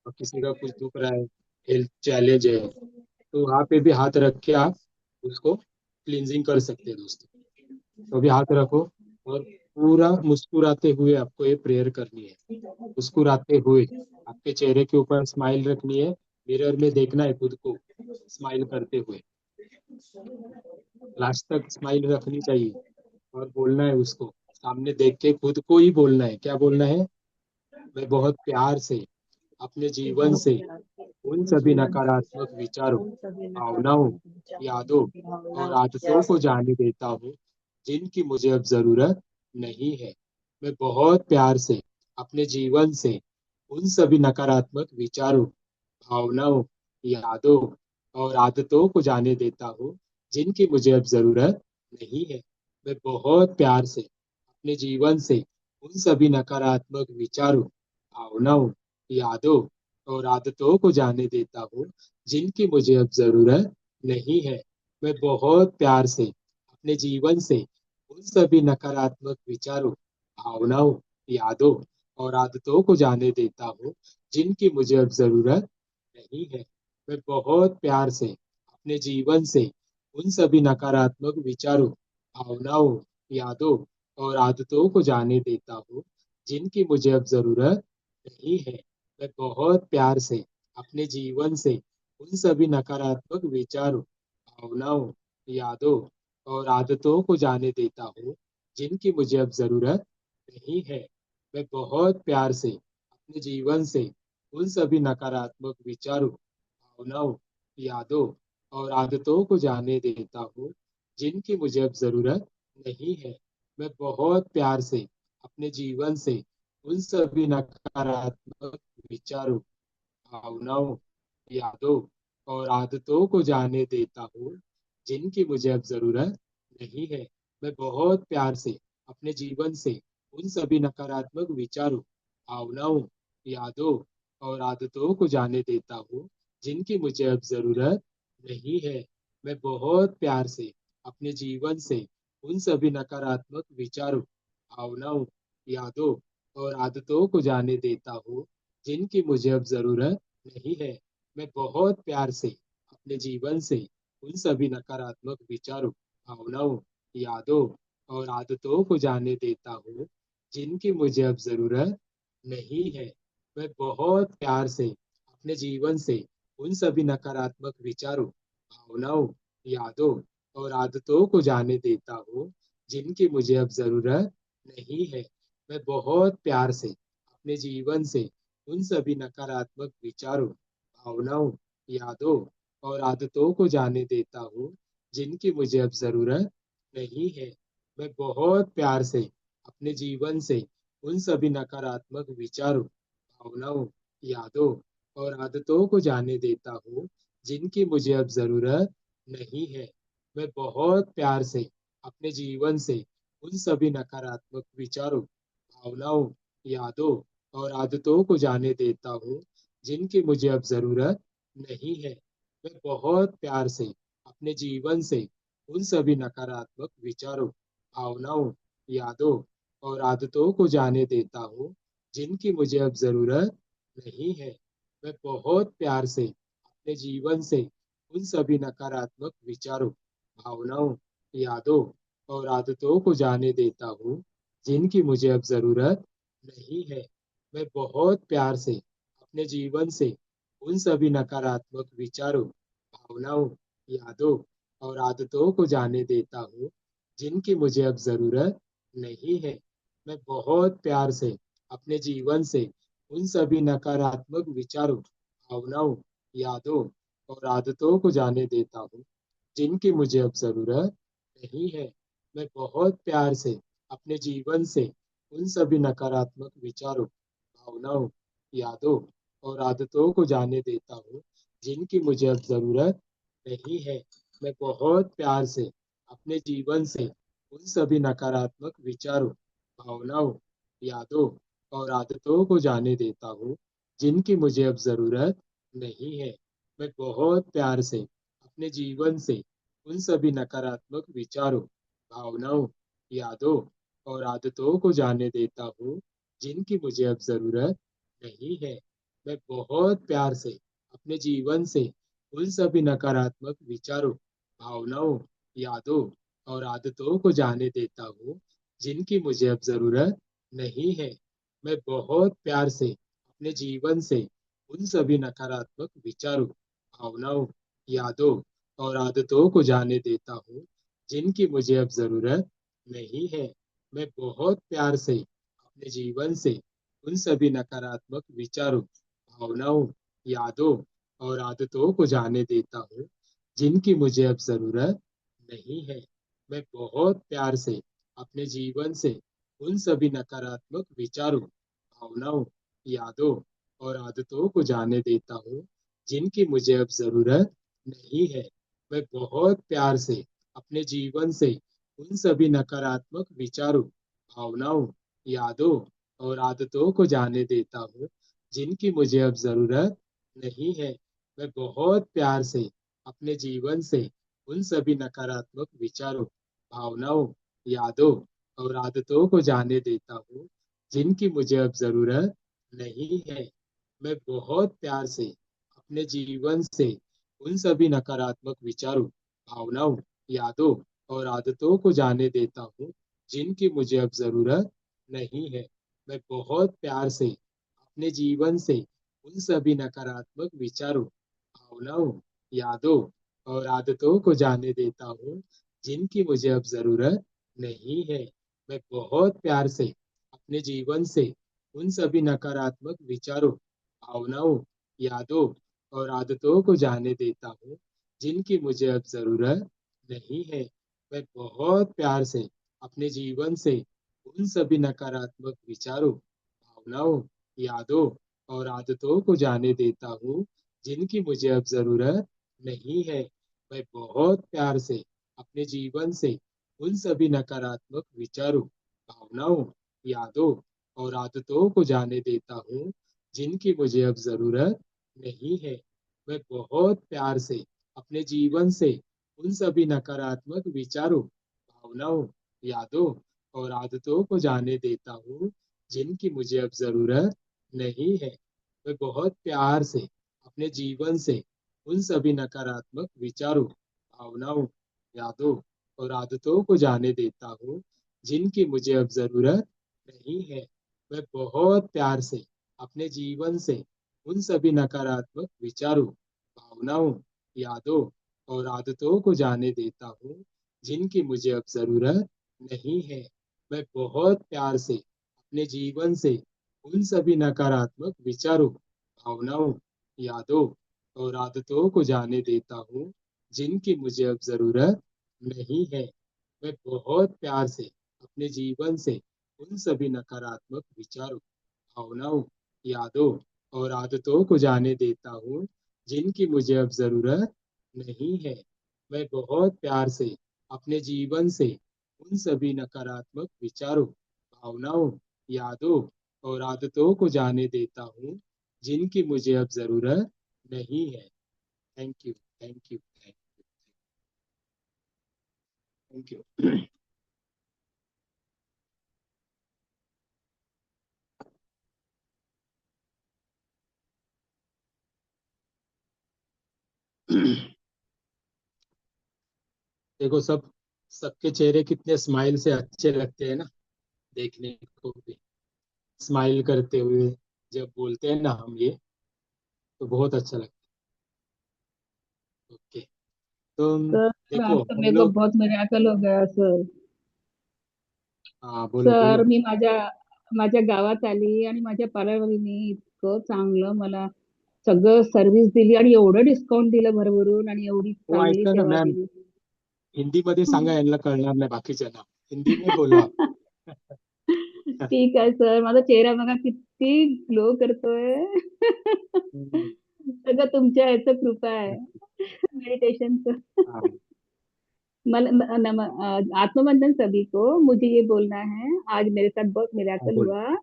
Speaker 1: और किसी का कुछ दुख रहा है, हेल्थ चैलेंज है, तो वहां पे भी हाथ रख के आप उसको क्लींजिंग कर सकते हैं दोस्तों। तो अभी हाथ रखो, और पूरा मुस्कुराते हुए आपको ये प्रेयर करनी है। मुस्कुराते हुए आपके चेहरे के ऊपर स्माइल रखनी है, मिरर में देखना है खुद को स्माइल करते हुए, लास्ट तक स्माइल रखनी चाहिए। और बोलना है उसको, सामने देख के खुद को ही बोलना है। क्या बोलना है? मैं बहुत प्यार से अपने जीवन से उन सभी नकारात्मक विचारों, भावनाओं, यादों और आदतों को जाने देता हूँ जिनकी मुझे अब जरूरत नहीं है। मैं बहुत प्यार से अपने जीवन से उन सभी नकारात्मक विचारों, भावनाओं, यादों और आदतों को जाने देता हूँ जिनकी मुझे अब जरूरत नहीं है। मैं बहुत प्यार से अपने जीवन से उन सभी नकारात्मक विचारों, भावनाओं, यादों और आदतों को जाने देता हूँ जिनकी मुझे अब जरूरत नहीं है। मैं बहुत प्यार से अपने जीवन से उन सभी नकारात्मक विचारों, भावनाओं, यादों और आदतों को जाने देता हूँ जिनकी मुझे अब जरूरत नहीं है। मैं बहुत प्यार से अपने जीवन से उन सभी नकारात्मक विचारों, भावनाओं, यादों और आदतों को जाने देता हूँ जिनकी मुझे अब जरूरत नहीं है। मैं बहुत प्यार से अपने जीवन से उन सभी नकारात्मक विचारों, भावनाओं, यादों और आदतों को जाने देता हूँ जिनकी मुझे अब जरूरत नहीं है। मैं बहुत प्यार से अपने जीवन से उन सभी नकारात्मक विचारों, भावनाओं, यादों और आदतों को जाने देता हूँ जिनकी मुझे अब जरूरत नहीं है। मैं बहुत प्यार से अपने जीवन से उन सभी नकारात्मक विचारों, भावनाओं, यादों और आदतों को जाने देता हूँ जिनकी मुझे अब जरूरत नहीं है। मैं बहुत प्यार से अपने जीवन से उन सभी नकारात्मक विचारों, भावनाओं, यादों और आदतों को जाने देता हूँ जिनकी मुझे अब जरूरत नहीं है। मैं बहुत प्यार से अपने जीवन से उन सभी नकारात्मक विचारों, भावनाओं, यादों और आदतों को जाने देता हूँ जिनकी मुझे अब जरूरत नहीं है। मैं बहुत प्यार से अपने जीवन से उन सभी नकारात्मक विचारों, भावनाओं, यादों और आदतों को जाने देता हूँ जिनकी मुझे अब जरूरत नहीं है। मैं बहुत प्यार से अपने जीवन से उन सभी नकारात्मक विचारों, भावनाओं, यादों और आदतों को जाने देता हूँ जिनकी मुझे अब जरूरत नहीं है। मैं बहुत प्यार से अपने जीवन से उन सभी नकारात्मक विचारों, भावनाओं, यादों और आदतों को जाने देता हूँ जिनकी मुझे अब जरूरत नहीं है। मैं बहुत प्यार से अपने जीवन से उन सभी नकारात्मक विचारों, भावनाओं, यादों और आदतों को जाने देता हूँ जिनकी मुझे अब जरूरत नहीं है। मैं बहुत प्यार से अपने जीवन से उन सभी नकारात्मक विचारों, भावनाओं, यादों और आदतों को जाने देता हूँ जिनकी मुझे अब जरूरत नहीं है। मैं बहुत प्यार से अपने जीवन से उन सभी नकारात्मक विचारों, भावनाओं, यादों और आदतों को जाने देता हूँ जिनकी मुझे अब जरूरत नहीं है। मैं बहुत प्यार से अपने जीवन से उन सभी नकारात्मक विचारों, भावनाओं, यादों और आदतों को जाने देता हूँ जिनकी मुझे अब जरूरत नहीं है। मैं बहुत प्यार से अपने जीवन से उन सभी नकारात्मक विचारों, भावनाओं, यादों और आदतों को जाने देता हूँ जिनकी मुझे अब जरूरत नहीं है। मैं बहुत प्यार से अपने जीवन से उन सभी नकारात्मक विचारों, भावनाओं, यादों और आदतों को जाने देता हूँ जिनकी मुझे अब जरूरत नहीं है। मैं बहुत प्यार से अपने जीवन से उन सभी नकारात्मक विचारों, भावनाओं, यादों और आदतों को जाने देता हूँ जिनकी मुझे अब जरूरत नहीं है। मैं बहुत प्यार से अपने जीवन से उन सभी नकारात्मक विचारों, भावनाओं, यादों और आदतों को जाने देता हूँ जिनकी मुझे अब जरूरत नहीं है। मैं बहुत प्यार से अपने जीवन से उन सभी नकारात्मक विचारों, भावनाओं, यादों और आदतों को जाने देता हूँ जिनकी मुझे अब जरूरत नहीं है। मैं बहुत प्यार से अपने जीवन से उन सभी नकारात्मक विचारों, भावनाओं, यादों और आदतों को जाने देता हूँ जिनकी मुझे अब जरूरत नहीं है। मैं बहुत प्यार से अपने जीवन से उन सभी नकारात्मक विचारों, भावनाओं, यादों और आदतों को जाने देता हूँ जिनकी मुझे अब जरूरत नहीं है। मैं बहुत प्यार से अपने जीवन से उन सभी नकारात्मक विचारों, भावनाओं, यादों और आदतों को जाने देता हूँ जिनकी मुझे अब जरूरत नहीं है। मैं बहुत प्यार से अपने जीवन से उन सभी नकारात्मक विचारों, भावनाओं, यादों और आदतों को जाने देता हूँ जिनकी मुझे अब जरूरत नहीं है। मैं बहुत प्यार से अपने जीवन से उन सभी नकारात्मक विचारों, भावनाओं, यादों और आदतों को जाने देता हूँ जिनकी मुझे अब जरूरत नहीं है। मैं बहुत प्यार से अपने जीवन से उन सभी नकारात्मक विचारों, भावनाओं, यादों और आदतों को जाने देता हूँ जिनकी मुझे अब जरूरत नहीं है। मैं बहुत प्यार से अपने जीवन से उन सभी नकारात्मक विचारों, भावनाओं, यादों और आदतों को जाने देता हूँ जिनकी मुझे अब जरूरत नहीं है। मैं बहुत प्यार से अपने जीवन से उन सभी नकारात्मक विचारों, भावनाओं, यादों और आदतों को जाने देता हूँ जिनकी मुझे अब जरूरत नहीं है। मैं बहुत प्यार से अपने जीवन से उन सभी नकारात्मक विचारों, भावनाओं, यादों और आदतों को जाने देता हूँ जिनकी मुझे अब जरूरत नहीं है। मैं बहुत प्यार से अपने जीवन से उन सभी नकारात्मक विचारों, भावनाओं, यादों और आदतों को जाने देता हूँ जिनकी मुझे अब जरूरत नहीं है। मैं बहुत प्यार से अपने जीवन से उन सभी नकारात्मक विचारों, भावनाओं, यादों और आदतों को जाने देता हूँ जिनकी मुझे अब जरूरत नहीं है। मैं बहुत प्यार से अपने जीवन से उन सभी नकारात्मक विचारों, भावनाओं, यादों और आदतों को जाने देता हूँ जिनकी मुझे अब जरूरत नहीं है। मैं बहुत प्यार से अपने जीवन से उन सभी नकारात्मक विचारों, भावनाओं, यादों और आदतों को जाने देता हूँ जिनकी मुझे अब जरूरत नहीं है। मैं बहुत प्यार से अपने जीवन से उन सभी नकारात्मक विचारों, भावनाओं, यादों और आदतों को जाने देता हूँ जिनकी मुझे अब जरूरत नहीं है। मैं बहुत प्यार से अपने जीवन से उन सभी नकारात्मक विचारों, भावनाओं, यादों और आदतों को जाने देता हूँ जिनकी मुझे अब जरूरत नहीं है। मैं बहुत प्यार से अपने जीवन से उन सभी नकारात्मक विचारों, भावनाओं, यादों और आदतों को जाने देता हूँ जिनकी मुझे अब जरूरत नहीं है। मैं बहुत प्यार से अपने जीवन से उन सभी नकारात्मक विचारों, भावनाओं, यादों और आदतों को जाने देता हूँ जिनकी मुझे अब जरूरत नहीं है। Thank you, thank you, thank you. देखो, सबके चेहरे कितने स्माइल से अच्छे लगते हैं ना, देखने को भी। स्माइल करते हुए जब बोलते हैं ना हम ये, तो बहुत अच्छा लगता है। ओके, तो
Speaker 2: सर आज
Speaker 1: देखो
Speaker 2: तो
Speaker 1: हम
Speaker 2: मेरे को
Speaker 1: लोग।
Speaker 2: बहुत मिराकल हो गया सर.
Speaker 1: हाँ, बोलो
Speaker 2: सर
Speaker 1: बोलो।
Speaker 2: मी माझ्या माझ्या गावात आली आणि माझ्या पार्लरवालीने इतकं चांगलं मला सगळं सर्व्हिस दिली आणि एवढं डिस्काउंट दिलं भरभरून आणि एवढी
Speaker 1: वो
Speaker 2: चांगली
Speaker 1: ऐसा ना
Speaker 2: सेवा
Speaker 1: मैम,
Speaker 2: दिली.
Speaker 1: हिंदी मध्ये सांगा, यांना कळणार नाही बाकीच्यांना. हिंदी में बोलो आप.
Speaker 2: ठीक आहे सर, माझा चेहरा बघा किती ग्लो करतोय.
Speaker 1: हम्म,
Speaker 2: सगळं तुमच्या याचं कृपा आहे, मेडिटेशनचं.
Speaker 1: हाँ
Speaker 2: आत्मबंधन सभी को, मुझे ये बोलना है आज मेरे साथ बहुत
Speaker 1: हाँ,
Speaker 2: मिराकल
Speaker 1: बोलो।
Speaker 2: हुआ.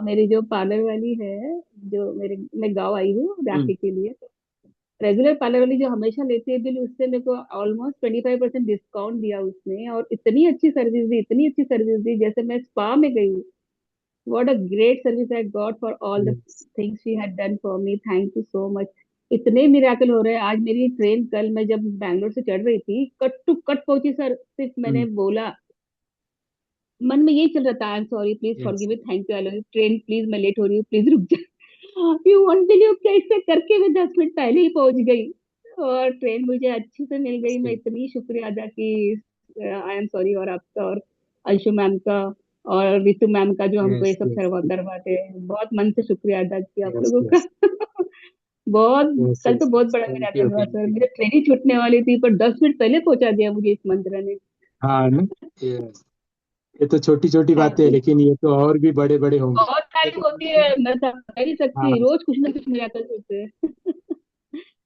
Speaker 2: मेरी जो पार्लर वाली है, जो मेरे मैं गाँव आई हूँ
Speaker 1: हम्म,
Speaker 2: राखी के लिए. रेगुलर पार्लर वाली जो हमेशा लेती है बिल, उससे मेरे को ऑलमोस्ट 25% डिस्काउंट दिया उसने, और इतनी अच्छी सर्विस दी, इतनी अच्छी सर्विस दी, जैसे मैं स्पा में गई हूँ. What a great service I got for all the
Speaker 1: yes,
Speaker 2: things she had done for me. Thank you so much. इतने मिराकल हो रहे हैं. आज मेरी ट्रेन, कल मैं जब बैंगलोर से चढ़ रही थी, कट टू कट पहुंची सर. सिर्फ मैंने
Speaker 1: हम्म,
Speaker 2: बोला, मन में यही चल रहा था, आई am sorry, please
Speaker 1: yes,
Speaker 2: forgive me, thank you, I love you, train please मैं लेट हो रही हूँ, प्लीज रुक जा. यू वोंट बिलीव, कैसे करके मैं 10 मिनट पहले ही पहुंच गई और ट्रेन मुझे अच्छे से मिल गई. मैं
Speaker 1: yes,
Speaker 2: इतनी शुक्रिया अदा की, आई एम सॉरी, और आपका और अंशु मैम का और रितु मैम का, जो हमको ये
Speaker 1: yes,
Speaker 2: सब
Speaker 1: yes,
Speaker 2: करवाते हैं. बहुत मन से शुक्रिया अदा किया आप
Speaker 1: yes,
Speaker 2: लोगों का.
Speaker 1: yes,
Speaker 2: बहुत.
Speaker 1: yes,
Speaker 2: कल तो
Speaker 1: yes,
Speaker 2: बहुत
Speaker 1: yes.
Speaker 2: बड़ा
Speaker 1: Thank you,
Speaker 2: मिराकल हुआ
Speaker 1: thank
Speaker 2: सर,
Speaker 1: you.
Speaker 2: मेरी ट्रेन ही छूटने वाली थी पर 10 मिनट पहले पहुंचा दिया मुझे इस मंत्र ने.
Speaker 1: हाँ ना, yes. ये तो छोटी छोटी बातें
Speaker 2: थैंक
Speaker 1: हैं,
Speaker 2: यू.
Speaker 1: लेकिन ये तो और भी बड़े बड़े होंगे.
Speaker 2: बहुत सारी
Speaker 1: देखो
Speaker 2: होती है, मैं बता नहीं
Speaker 1: हाँ,
Speaker 2: सकती, रोज कुछ ना कुछ मिराकल होते हैं.
Speaker 1: ये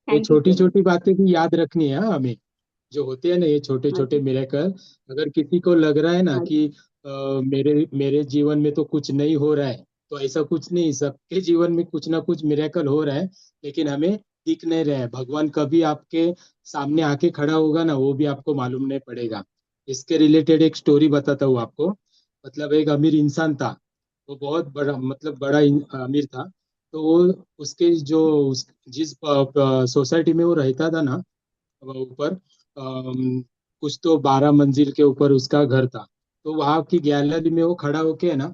Speaker 2: थैंक यू
Speaker 1: छोटी
Speaker 2: सो मच.
Speaker 1: छोटी बातें भी याद रखनी है, हाँ, हमें. जो होते हैं ना ये छोटे
Speaker 2: हाँ
Speaker 1: छोटे
Speaker 2: जी.
Speaker 1: मिरेकल, अगर किसी को लग रहा है ना
Speaker 2: हाँ.
Speaker 1: कि मेरे मेरे जीवन में तो कुछ नहीं हो रहा है, तो ऐसा कुछ नहीं. सबके जीवन में कुछ ना कुछ मिरेकल हो रहा है, लेकिन हमें दिख नहीं रहा है. भगवान कभी आपके सामने आके खड़ा होगा ना, वो भी आपको मालूम नहीं पड़ेगा. इसके रिलेटेड एक स्टोरी बताता हूँ आपको. मतलब एक अमीर इंसान था. वो बहुत बड़ा, मतलब बड़ा अमीर था. तो वो उसके जो जिस सोसाइटी में वो रहता था ना, ऊपर कुछ तो 12 मंजिल के ऊपर उसका घर था. तो वहां की गैलरी में वो खड़ा होके है ना,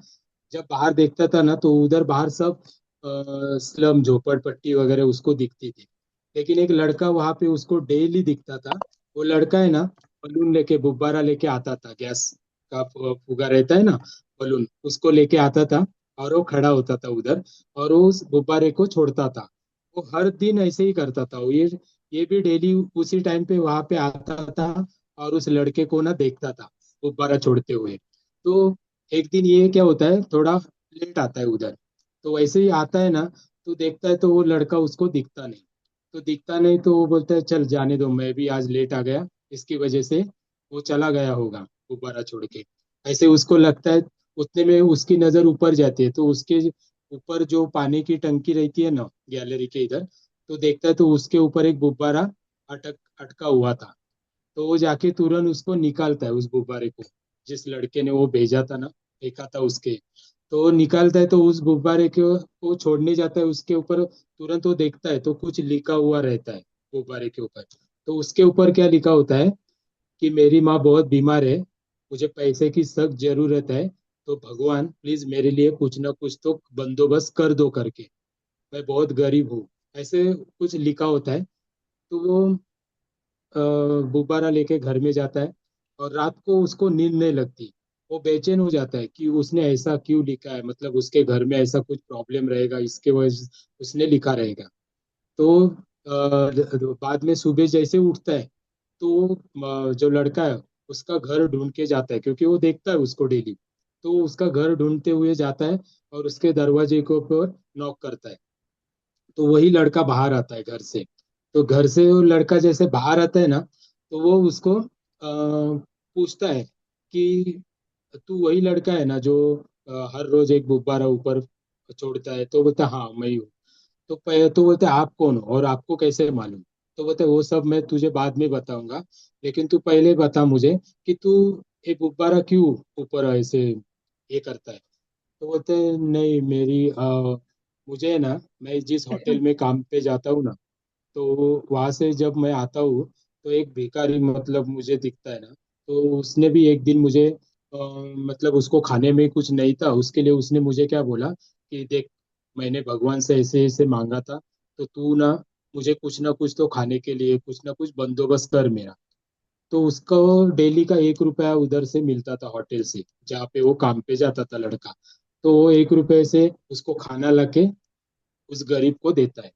Speaker 1: जब बाहर देखता था ना, तो उधर बाहर सब स्लम, झोपड़पट्टी वगैरह उसको दिखती थी. लेकिन एक लड़का वहां पे उसको डेली दिखता था. वो लड़का है ना, बलून लेके, गुब्बारा लेके आता था, गैस का फुगा रहता है ना, बलून, उसको लेके आता था. और वो खड़ा होता था उधर, और वो उस गुब्बारे को छोड़ता था. वो हर दिन ऐसे ही करता था. वो ये भी डेली उसी टाइम पे वहां पे आता था, और उस लड़के को ना देखता था गुब्बारा छोड़ते हुए. तो एक दिन ये क्या होता है, थोड़ा लेट आता है उधर. तो वैसे ही आता है ना, तो देखता है, तो वो लड़का उसको दिखता नहीं. तो दिखता नहीं, तो वो बोलता है चल जाने दो, मैं भी आज लेट आ गया, इसकी वजह से वो चला गया होगा गुब्बारा छोड़ के. ऐसे उसको लगता है. उतने में उसकी नजर ऊपर जाती है, तो उसके ऊपर जो पानी की टंकी रहती है ना, गैलरी के इधर, तो देखता है, तो उसके ऊपर एक गुब्बारा अटका हुआ था. तो वो जाके तुरंत उसको निकालता है, उस गुब्बारे को, जिस लड़के ने वो भेजा था ना, फेंका था उसके. तो वो निकालता है, तो उस गुब्बारे को छोड़ने जाता है उसके ऊपर. तुरंत वो देखता है, तो कुछ लिखा हुआ रहता है गुब्बारे के ऊपर. तो उसके ऊपर क्या लिखा होता है कि मेरी माँ बहुत बीमार है, मुझे पैसे की सख्त जरूरत है, तो भगवान प्लीज मेरे लिए कुछ ना कुछ तो बंदोबस्त कर दो करके, मैं बहुत गरीब हूँ. ऐसे कुछ लिखा होता है. तो वो गुब्बारा लेके घर में जाता है, और रात को उसको नींद नहीं लगती. वो बेचैन हो जाता है कि उसने ऐसा क्यों लिखा है, मतलब उसके घर में ऐसा कुछ प्रॉब्लम रहेगा, इसके वजह से उसने लिखा रहेगा. तो बाद में सुबह जैसे उठता है, तो जो लड़का है उसका घर ढूंढ के जाता है, क्योंकि वो देखता है उसको डेली. तो वो उसका घर ढूंढते हुए जाता है, और उसके दरवाजे के ऊपर नॉक करता है. तो वही लड़का बाहर आता है घर से. तो घर से वो लड़का जैसे बाहर आता है ना, तो वो उसको पूछता है कि तू वही लड़का है ना जो हर रोज एक गुब्बारा ऊपर छोड़ता है? तो बोलता हाँ मैं ही हूँ। तो बोलते आप कौन हो और आपको कैसे मालूम? तो बोलते वो सब मैं तुझे बाद में बताऊंगा, लेकिन तू पहले बता मुझे कि तू एक गुब्बारा क्यों ऊपर ऐसे ये करता है? तो बोलते नहीं मेरी मुझे ना, मैं जिस होटल में काम पे जाता हूँ ना, तो वहां से जब मैं आता हूँ तो एक भिखारी मतलब मुझे दिखता है ना, तो उसने भी एक दिन मुझे मतलब उसको खाने में कुछ नहीं था, उसके लिए उसने मुझे क्या बोला कि देख, मैंने भगवान से ऐसे ऐसे मांगा था, तो तू ना मुझे कुछ ना कुछ तो खाने के लिए कुछ ना कुछ बंदोबस्त कर मेरा। तो उसको डेली का 1 रुपया उधर से मिलता था होटल से, जहाँ पे वो काम पे जाता था लड़का। तो वो 1 रुपए से उसको खाना लाके उस गरीब को देता है।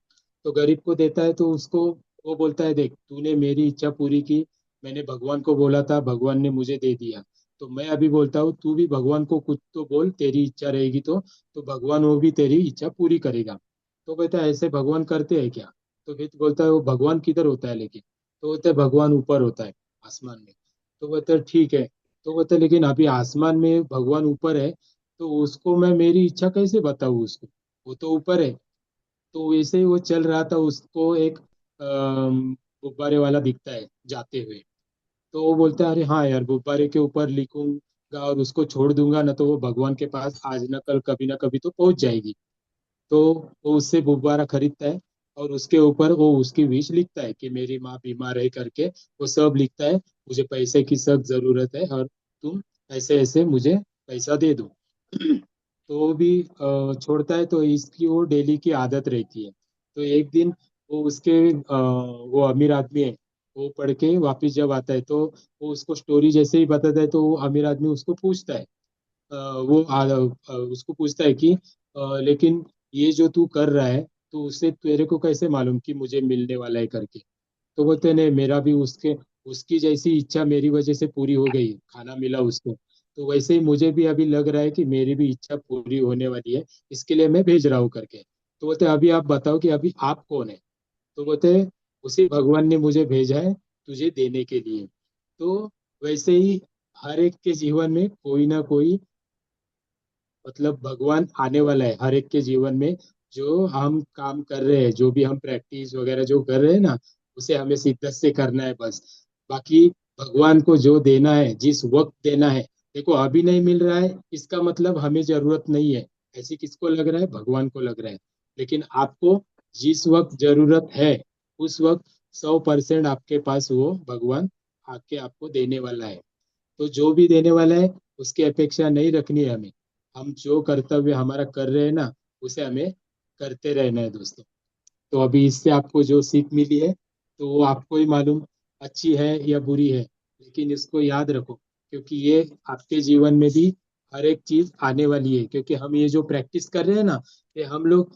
Speaker 1: तो गरीब को देता है तो उसको वो बोलता है देख, तूने मेरी इच्छा पूरी की, मैंने भगवान को बोला था, भगवान ने मुझे दे दिया। तो मैं अभी बोलता हूँ तू भी भगवान को कुछ तो बोल, तेरी इच्छा रहेगी तो भगवान वो भी तेरी इच्छा पूरी करेगा। तो कहता है ऐसे भगवान करते हैं क्या? तो फिर बोलता है वो भगवान किधर होता है लेकिन? तो बोलता है भगवान ऊपर होता है, आसमान में। तो बोलता है ठीक है। तो बोलता है लेकिन अभी आसमान में भगवान ऊपर है, तो उसको मैं मेरी इच्छा कैसे बताऊँ उसको? वो तो ऊपर है। तो वैसे ही वो चल रहा था, उसको एक गुब्बारे वाला दिखता है जाते हुए। तो वो बोलता है अरे हाँ यार, गुब्बारे के ऊपर लिखूंगा और उसको छोड़ दूंगा ना, तो वो भगवान के पास आज ना कभी तो पहुंच जाएगी। तो वो उससे गुब्बारा खरीदता है और उसके ऊपर वो उसकी विश लिखता है कि मेरी माँ बीमार है करके, वो सब लिखता है, मुझे पैसे की सख्त जरूरत है और तुम ऐसे ऐसे मुझे पैसा दे दो। तो वो भी छोड़ता है, तो इसकी वो डेली की आदत रहती है। तो एक दिन वो उसके वो अमीर आदमी है, वो पढ़ के वापिस जब आता है तो वो उसको स्टोरी जैसे ही बताता है, तो वो अमीर आदमी उसको पूछता है, उसको पूछता है कि लेकिन ये जो तू कर रहा है, तो उससे तेरे को कैसे मालूम कि मुझे मिलने वाला है करके? तो बोलते नहीं, मेरा भी उसके उसकी जैसी इच्छा मेरी वजह से पूरी हो गई, खाना मिला उसको, तो वैसे ही मुझे भी अभी लग रहा है कि मेरी भी इच्छा पूरी होने वाली है, इसके लिए मैं भेज रहा हूँ करके। तो बोलते अभी आप बताओ कि अभी आप कौन है? तो बोलते उसी भगवान ने मुझे भेजा है तुझे देने के लिए। तो वैसे ही हर एक के जीवन में कोई ना कोई मतलब भगवान आने वाला है हर एक के जीवन में। जो हम काम कर रहे हैं, जो भी हम प्रैक्टिस वगैरह जो कर रहे हैं ना, उसे हमें शिद्दत से करना है बस। बाकी भगवान को जो देना है, जिस वक्त देना है, देखो अभी नहीं मिल रहा है इसका मतलब हमें जरूरत नहीं है, ऐसी किसको लग रहा है? भगवान को लग रहा है। लेकिन आपको जिस वक्त जरूरत है, उस वक्त 100% आपके पास वो भगवान आके आपको देने वाला है। तो जो भी देने वाला है उसकी अपेक्षा नहीं रखनी है हमें। हम जो कर्तव्य हमारा कर रहे हैं ना, उसे हमें करते रहना है दोस्तों। तो अभी इससे आपको जो सीख मिली है, तो वो आपको ही मालूम अच्छी है या बुरी है, लेकिन इसको याद रखो, क्योंकि ये आपके जीवन में भी हर एक चीज आने वाली है। क्योंकि हम ये जो प्रैक्टिस कर रहे हैं ना, ये हम लोग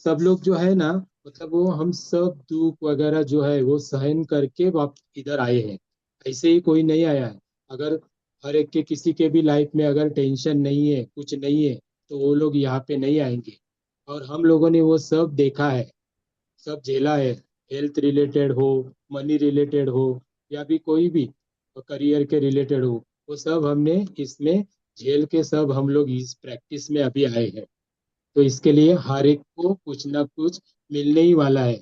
Speaker 1: सब लोग जो है ना, मतलब वो हम सब दुख वगैरह जो है वो सहन करके वाप इधर आए हैं। ऐसे ही कोई नहीं आया है। अगर हर एक के किसी के भी लाइफ में अगर टेंशन नहीं है, कुछ नहीं है, तो वो लोग यहाँ पे नहीं आएंगे। और हम लोगों ने वो सब देखा है, सब झेला है। हेल्थ रिलेटेड हो, मनी रिलेटेड हो, या भी कोई भी करियर के रिलेटेड हो, वो सब हमने इसमें झेल के सब हम लोग इस प्रैक्टिस में अभी आए हैं। तो इसके लिए हर एक को कुछ ना कुछ मिलने ही वाला है।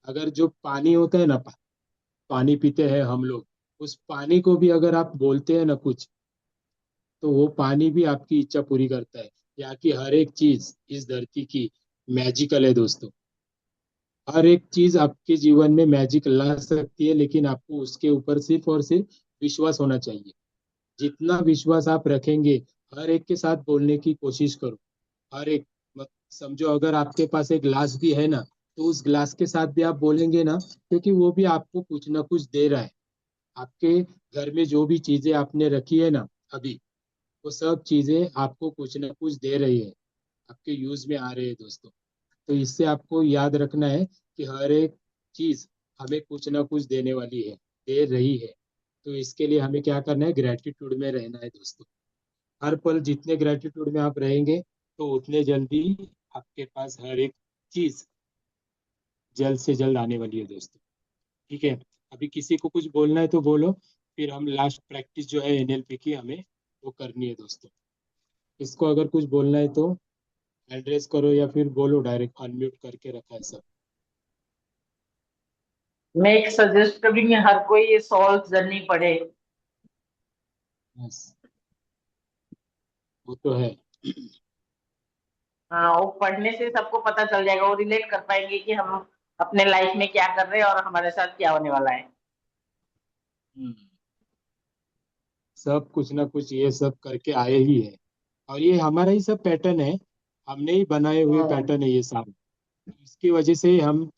Speaker 1: अगर जो पानी होता है ना, पानी पीते हैं हम लोग, उस पानी को भी अगर आप बोलते हैं ना कुछ, तो वो पानी भी आपकी इच्छा पूरी करता है। यहाँ की हर एक चीज इस धरती की मैजिकल है दोस्तों। हर एक चीज आपके जीवन में मैजिक ला सकती है, लेकिन आपको उसके ऊपर सिर्फ और सिर्फ विश्वास होना चाहिए। जितना विश्वास आप रखेंगे, हर एक के साथ बोलने की कोशिश करो। हर एक समझो अगर आपके पास एक ग्लास भी है ना, तो उस ग्लास के साथ भी आप बोलेंगे ना, क्योंकि वो भी आपको कुछ ना कुछ दे रहा है। आपके घर में जो भी चीजें आपने रखी है ना अभी, वो सब चीजें आपको कुछ ना कुछ दे रही है, आपके यूज में आ रहे हैं दोस्तों। तो इससे आपको याद रखना है कि हर एक चीज हमें कुछ ना कुछ देने वाली है, दे रही है। तो इसके लिए हमें क्या करना है? ग्रेटिट्यूड में रहना है दोस्तों। हर पल जितने ग्रेटिट्यूड में आप रहेंगे, तो उतने जल्दी आपके पास हर एक चीज जल्द से जल्द आने वाली है दोस्तों। ठीक है? अभी किसी को कुछ बोलना है तो बोलो, फिर हम लास्ट प्रैक्टिस जो है एनएलपी की हमें वो करनी है दोस्तों। इसको अगर कुछ बोलना है तो एड्रेस करो या फिर बोलो, डायरेक्ट अनम्यूट करके रखा है सब।
Speaker 3: मैं एक सजेस्ट करूंगी हर कोई ये सॉल्व जर्नी पढ़े।
Speaker 1: बस वो तो है।
Speaker 3: हाँ, वो पढ़ने से सबको पता चल जाएगा, वो रिलेट कर पाएंगे कि हम अपने लाइफ में क्या कर रहे हैं और हमारे साथ क्या होने वाला है।
Speaker 1: हम्म, सब कुछ ना कुछ ये सब करके आए ही है, और ये हमारा ही सब पैटर्न है, हमने ही बनाए हुए
Speaker 3: हम्म।
Speaker 1: पैटर्न है ये सब। इसकी वजह से हम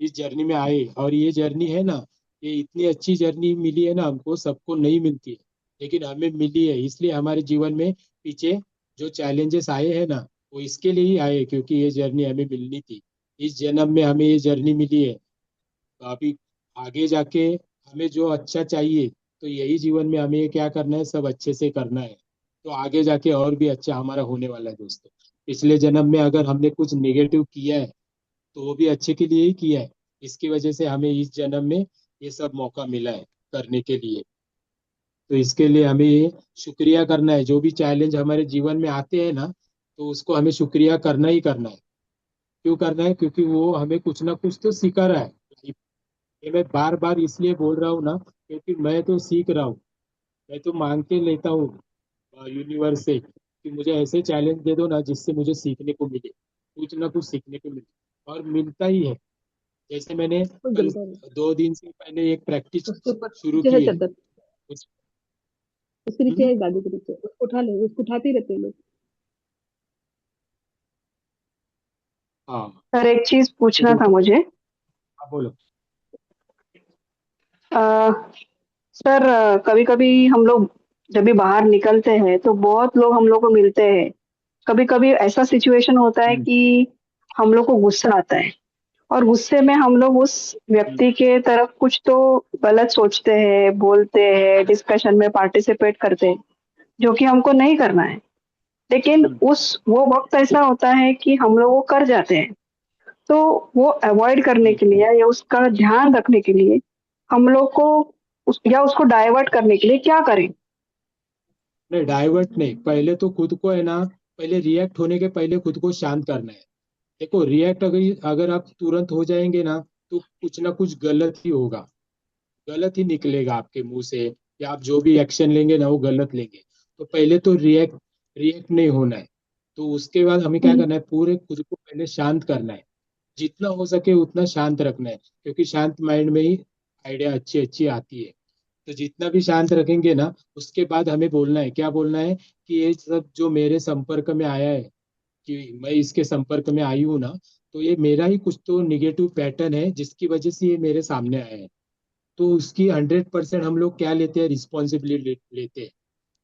Speaker 1: इस जर्नी में आए, और ये जर्नी है ना, ये इतनी अच्छी जर्नी मिली है ना हमको, सबको नहीं मिलती है, लेकिन हमें मिली है। इसलिए हमारे जीवन में पीछे जो चैलेंजेस आए हैं ना, वो इसके लिए ही आए, क्योंकि ये जर्नी हमें मिलनी थी। इस जन्म में हमें ये जर्नी मिली है, तो अभी आगे जाके हमें जो अच्छा चाहिए, तो यही जीवन में हमें क्या करना है, सब अच्छे से करना है। तो आगे जाके और भी अच्छा हमारा होने वाला है दोस्तों। पिछले जन्म में अगर हमने कुछ नेगेटिव किया है, तो वो भी अच्छे के लिए ही किया है। इसकी वजह से हमें इस जन्म में ये सब मौका मिला है करने के लिए। तो इसके लिए हमें ये शुक्रिया करना है, जो भी चैलेंज हमारे जीवन में आते हैं ना, तो उसको हमें शुक्रिया करना ही करना है। क्यों करना है? क्योंकि वो हमें कुछ ना कुछ तो सिखा रहा है। ये मैं बार बार इसलिए बोल रहा हूँ ना, क्योंकि मैं तो सीख रहा हूँ। मैं तो मांग के लेता हूँ यूनिवर्स से कि मुझे ऐसे चैलेंज दे दो ना, जिससे मुझे सीखने को मिले, कुछ ना कुछ सीखने को मिले, और मिलता ही है। जैसे मैंने
Speaker 2: कोई
Speaker 1: कल
Speaker 2: गलता नहीं।
Speaker 1: 2 दिन से पहले एक प्रैक्टिस
Speaker 2: उसके ऊपर
Speaker 1: शुरू
Speaker 2: नीचे है
Speaker 1: की है।
Speaker 2: चादर,
Speaker 1: उस,
Speaker 2: उसके नीचे
Speaker 1: हम्म,
Speaker 2: है गादी के नीचे, उसको उठा ले, उसको उठाते ही रहते हैं लोग।
Speaker 1: हाँ,
Speaker 4: सर एक चीज
Speaker 1: तो
Speaker 4: पूछना था
Speaker 1: देखो,
Speaker 4: मुझे।
Speaker 1: हाँ बोलो।
Speaker 4: आ, सर कभी कभी हम लोग जब भी बाहर निकलते हैं तो बहुत लोग हम लोग को मिलते हैं। कभी कभी ऐसा सिचुएशन होता है
Speaker 1: हम्म,
Speaker 4: कि हम लोग को गुस्सा आता है और गुस्से में हम लोग उस
Speaker 1: हम्म,
Speaker 4: व्यक्ति के तरफ कुछ तो गलत सोचते हैं, बोलते हैं, डिस्कशन में पार्टिसिपेट करते हैं, जो कि हमको नहीं करना है। लेकिन
Speaker 1: हम्म,
Speaker 4: उस वो वक्त ऐसा होता है कि हम लोग वो कर जाते हैं। तो वो अवॉइड करने
Speaker 1: हम्म।
Speaker 4: के लिए या उसका ध्यान रखने के लिए हम लोग को उसको डाइवर्ट करने के लिए क्या करें?
Speaker 1: नहीं, डाइवर्ट नहीं, पहले तो खुद को है ना, पहले रिएक्ट होने के पहले खुद को शांत करना है। देखो, रिएक्ट अगर अगर आप तुरंत हो जाएंगे ना, तो कुछ ना कुछ गलत ही होगा, गलत ही निकलेगा आपके मुंह से, या आप जो भी एक्शन लेंगे ना वो गलत लेंगे। तो पहले तो रिएक्ट रिएक्ट नहीं होना है। तो उसके बाद हमें क्या
Speaker 4: हम्म,
Speaker 1: करना है, पूरे खुद को पहले शांत करना है। जितना हो सके उतना शांत रखना है, क्योंकि शांत माइंड में ही आइडिया अच्छी अच्छी आती है। तो जितना भी शांत रखेंगे ना, उसके बाद हमें बोलना है, क्या बोलना है, कि ये सब जो मेरे संपर्क में आया है, कि मैं इसके संपर्क में आई हूँ ना, तो ये मेरा ही कुछ तो निगेटिव पैटर्न है, जिसकी वजह से ये मेरे सामने आया है। तो उसकी 100% हम लोग क्या लेते हैं, रिस्पॉन्सिबिलिटी लेते हैं।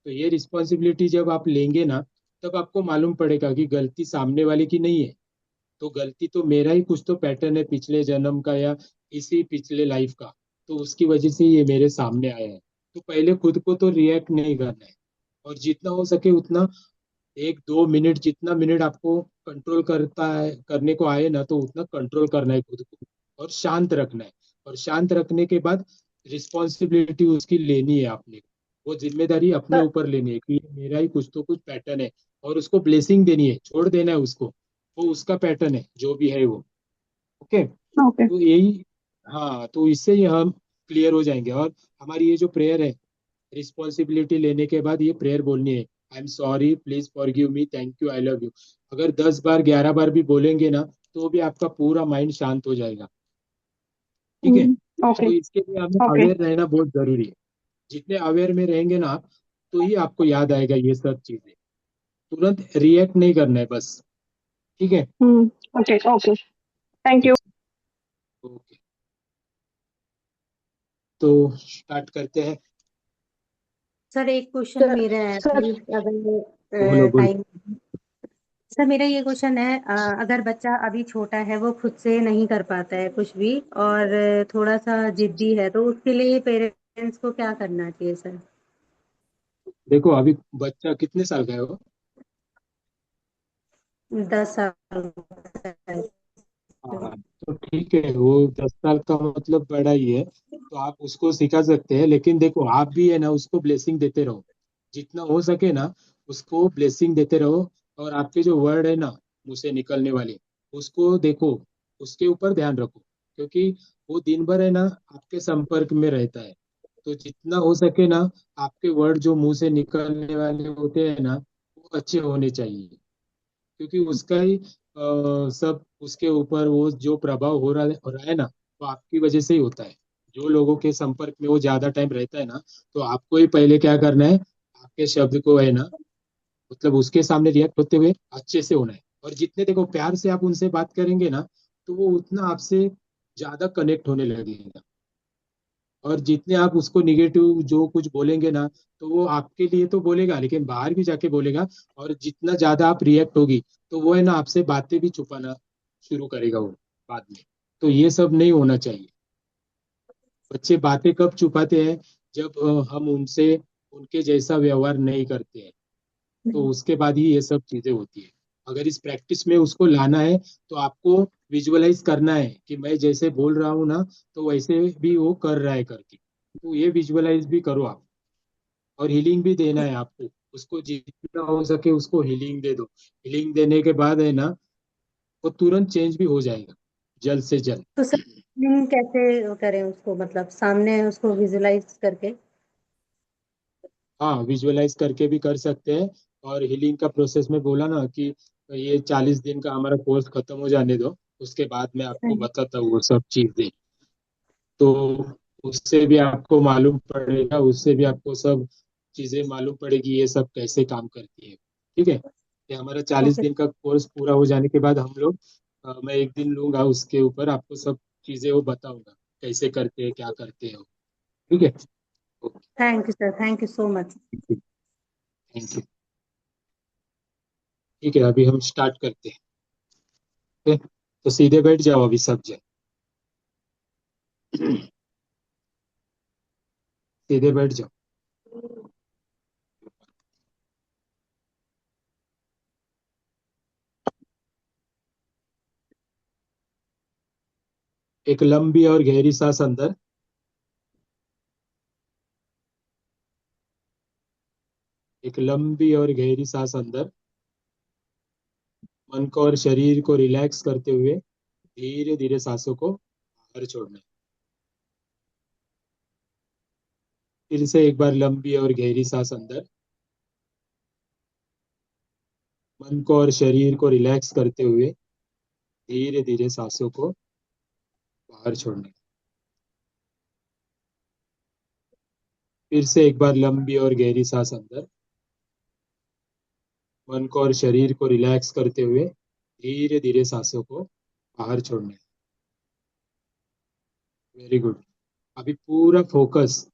Speaker 1: तो ये रिस्पॉन्सिबिलिटी जब आप लेंगे ना, तब आपको मालूम पड़ेगा कि गलती सामने वाले की नहीं है, तो गलती तो मेरा ही कुछ तो पैटर्न है, पिछले जन्म का या इसी पिछले लाइफ का। तो उसकी वजह से ये मेरे सामने आया है। तो पहले खुद को तो रिएक्ट नहीं करना है, और जितना हो सके उतना 1-2 मिनट, जितना मिनट आपको कंट्रोल करता है करने को आए ना, तो उतना कंट्रोल करना है खुद को, और शांत रखना है। और शांत रखने के बाद रिस्पॉन्सिबिलिटी उसकी लेनी है आपने को। वो जिम्मेदारी अपने
Speaker 3: सर,
Speaker 1: ऊपर लेनी है कि ये मेरा ही कुछ तो कुछ पैटर्न है, और उसको ब्लेसिंग देनी है, छोड़ देना है उसको। वो उसका पैटर्न है जो भी है वो। Okay,
Speaker 4: okay.
Speaker 1: तो यही। हाँ, तो इससे ही हम क्लियर हो जाएंगे। और हमारी ये जो प्रेयर है, रिस्पॉन्सिबिलिटी लेने के बाद ये प्रेयर बोलनी है, आई am sorry, please forgive me, thank you, I love you. अगर 10 बार 11 बार भी बोलेंगे ना, तो भी आपका पूरा माइंड शांत हो जाएगा। ठीक है?
Speaker 4: ओके।
Speaker 1: तो इसके लिए हमें
Speaker 4: ओके।
Speaker 1: अवेयर रहना बहुत जरूरी है। जितने अवेयर में रहेंगे ना आप, तो ही आपको याद आएगा ये सब चीजें। तुरंत रिएक्ट नहीं करना है बस। ठीक है?
Speaker 4: Okay. Okay. Thank you.
Speaker 1: Okay, तो स्टार्ट करते हैं।
Speaker 5: सर एक क्वेश्चन
Speaker 4: सर
Speaker 5: मेरा है
Speaker 4: सर
Speaker 5: प्लीज,
Speaker 1: बोलो
Speaker 5: अगर
Speaker 1: बोलो।
Speaker 5: टाइम। सर मेरा ये क्वेश्चन है, अगर बच्चा अभी छोटा है, वो खुद से नहीं कर पाता है कुछ भी, और थोड़ा सा जिद्दी है, तो उसके लिए पेरेंट्स को क्या करना चाहिए सर?
Speaker 1: देखो, अभी बच्चा कितने साल का है वो?
Speaker 5: 10 साल का है।
Speaker 1: हाँ, तो ठीक है, वो 10 साल का मतलब बड़ा ही है, तो आप उसको सिखा सकते हैं। लेकिन देखो, आप भी है ना उसको ब्लेसिंग देते रहो, जितना हो सके ना उसको ब्लेसिंग देते रहो। और आपके जो वर्ड है ना मुंह से निकलने वाले, उसको देखो, उसके ऊपर ध्यान रखो, क्योंकि वो दिन भर है ना आपके संपर्क में रहता है। तो जितना हो सके ना आपके वर्ड जो मुंह से निकलने वाले होते हैं ना, वो अच्छे होने चाहिए, क्योंकि उसका ही सब उसके ऊपर वो जो प्रभाव हो रहा है ना, वो आपकी वजह से ही होता है। जो लोगों के संपर्क में वो ज्यादा टाइम रहता है ना, तो आपको ही पहले क्या करना है, आपके शब्द को है ना, मतलब उसके सामने रिएक्ट होते हुए अच्छे से होना है। और जितने देखो प्यार से आप उनसे बात करेंगे ना, तो वो उतना आपसे ज्यादा कनेक्ट होने लगेगा। और जितने आप उसको निगेटिव जो कुछ बोलेंगे ना, तो वो आपके लिए तो बोलेगा लेकिन बाहर भी जाके बोलेगा। और जितना ज्यादा आप रिएक्ट होगी, तो वो है ना आपसे बातें भी छुपाना शुरू करेगा वो बाद में। तो ये सब नहीं होना चाहिए। बच्चे बातें कब छुपाते हैं, जब हम उनसे उनके जैसा व्यवहार नहीं करते हैं, तो उसके बाद ही ये सब चीजें होती है। अगर इस प्रैक्टिस में उसको लाना है, तो आपको विजुअलाइज करना है कि मैं जैसे बोल रहा हूँ ना, तो वैसे भी वो कर रहा है करके। तो ये विजुअलाइज भी करो आप। और हीलिंग भी देना है आपको, उसको जितना हो सके उसको हीलिंग दे दो। हीलिंग देने के बाद है ना, वो तुरंत चेंज भी हो जाएगा, जल्द से जल्द।
Speaker 5: तो सर healing कैसे करें उसको, मतलब सामने उसको विजुलाइज करके?
Speaker 1: हाँ, विजुअलाइज करके भी कर सकते हैं। और हीलिंग का प्रोसेस में बोला ना कि ये 40 दिन का हमारा कोर्स खत्म हो जाने दो, उसके बाद मैं आपको बताता हूँ वो सब चीजें। तो उससे भी आपको मालूम पड़ेगा, उससे भी आपको सब चीजें मालूम पड़ेगी, ये सब कैसे काम करती है। ठीक है, ये हमारा चालीस
Speaker 5: ओके।
Speaker 1: दिन का कोर्स पूरा हो जाने के बाद हम लोग मैं एक दिन लूंगा उसके ऊपर, आपको सब चीजें वो बताऊंगा कैसे करते हैं, क्या करते हो। ठीक है। Okay.
Speaker 5: Thank you sir, thank you so much.
Speaker 1: Thank you. ठीक है, अभी हम स्टार्ट करते हैं। ठीक है? तो सीधे बैठ जाओ अभी सब जन। सीधे बैठ जाओ। एक लंबी और गहरी सांस अंदर, एक लंबी और गहरी सांस अंदर। मन को और शरीर को रिलैक्स करते हुए धीरे धीरे सांसों को बाहर छोड़ना है। फिर से एक बार लंबी और गहरी सांस अंदर। मन को और शरीर को रिलैक्स करते हुए धीरे धीरे सांसों को बाहर छोड़ना है। फिर से एक बार लंबी और गहरी सांस अंदर। मन को और शरीर को रिलैक्स करते हुए धीरे धीरे सांसों को बाहर छोड़ना है। Very good. अभी पूरा फोकस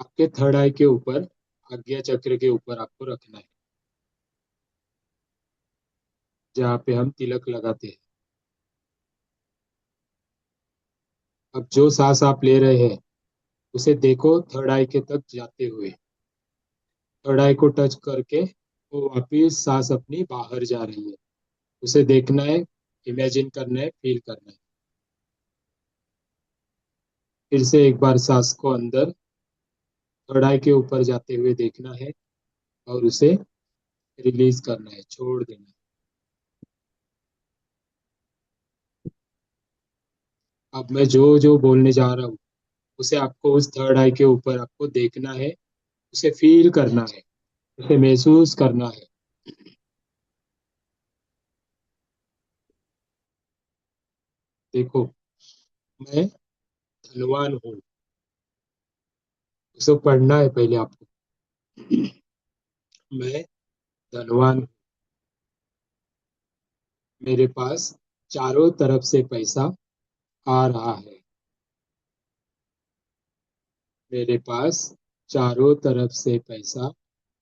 Speaker 1: आपके थर्ड आई के ऊपर, आज्ञा चक्र के ऊपर आपको रखना है, जहाँ पे हम तिलक लगाते हैं। अब जो सांस आप ले रहे हैं, उसे देखो थर्ड आई के तक जाते हुए। थर्ड आई को टच करके वो वापिस सांस अपनी बाहर जा रही है, उसे देखना है, इमेजिन करना है, फील करना है। फिर से एक बार सांस को अंदर थर्ड आई के ऊपर जाते हुए देखना है, और उसे रिलीज करना है, छोड़ देना है। अब मैं जो जो बोलने जा रहा हूँ, उसे आपको उस थर्ड आई के ऊपर आपको देखना है, उसे फील करना है, उसे महसूस करना है। देखो, मैं धनवान हूँ, उसे पढ़ना है पहले आपको। मैं धनवान हूँ, मेरे पास चारों तरफ से पैसा आ रहा है। मेरे पास चारों तरफ से पैसा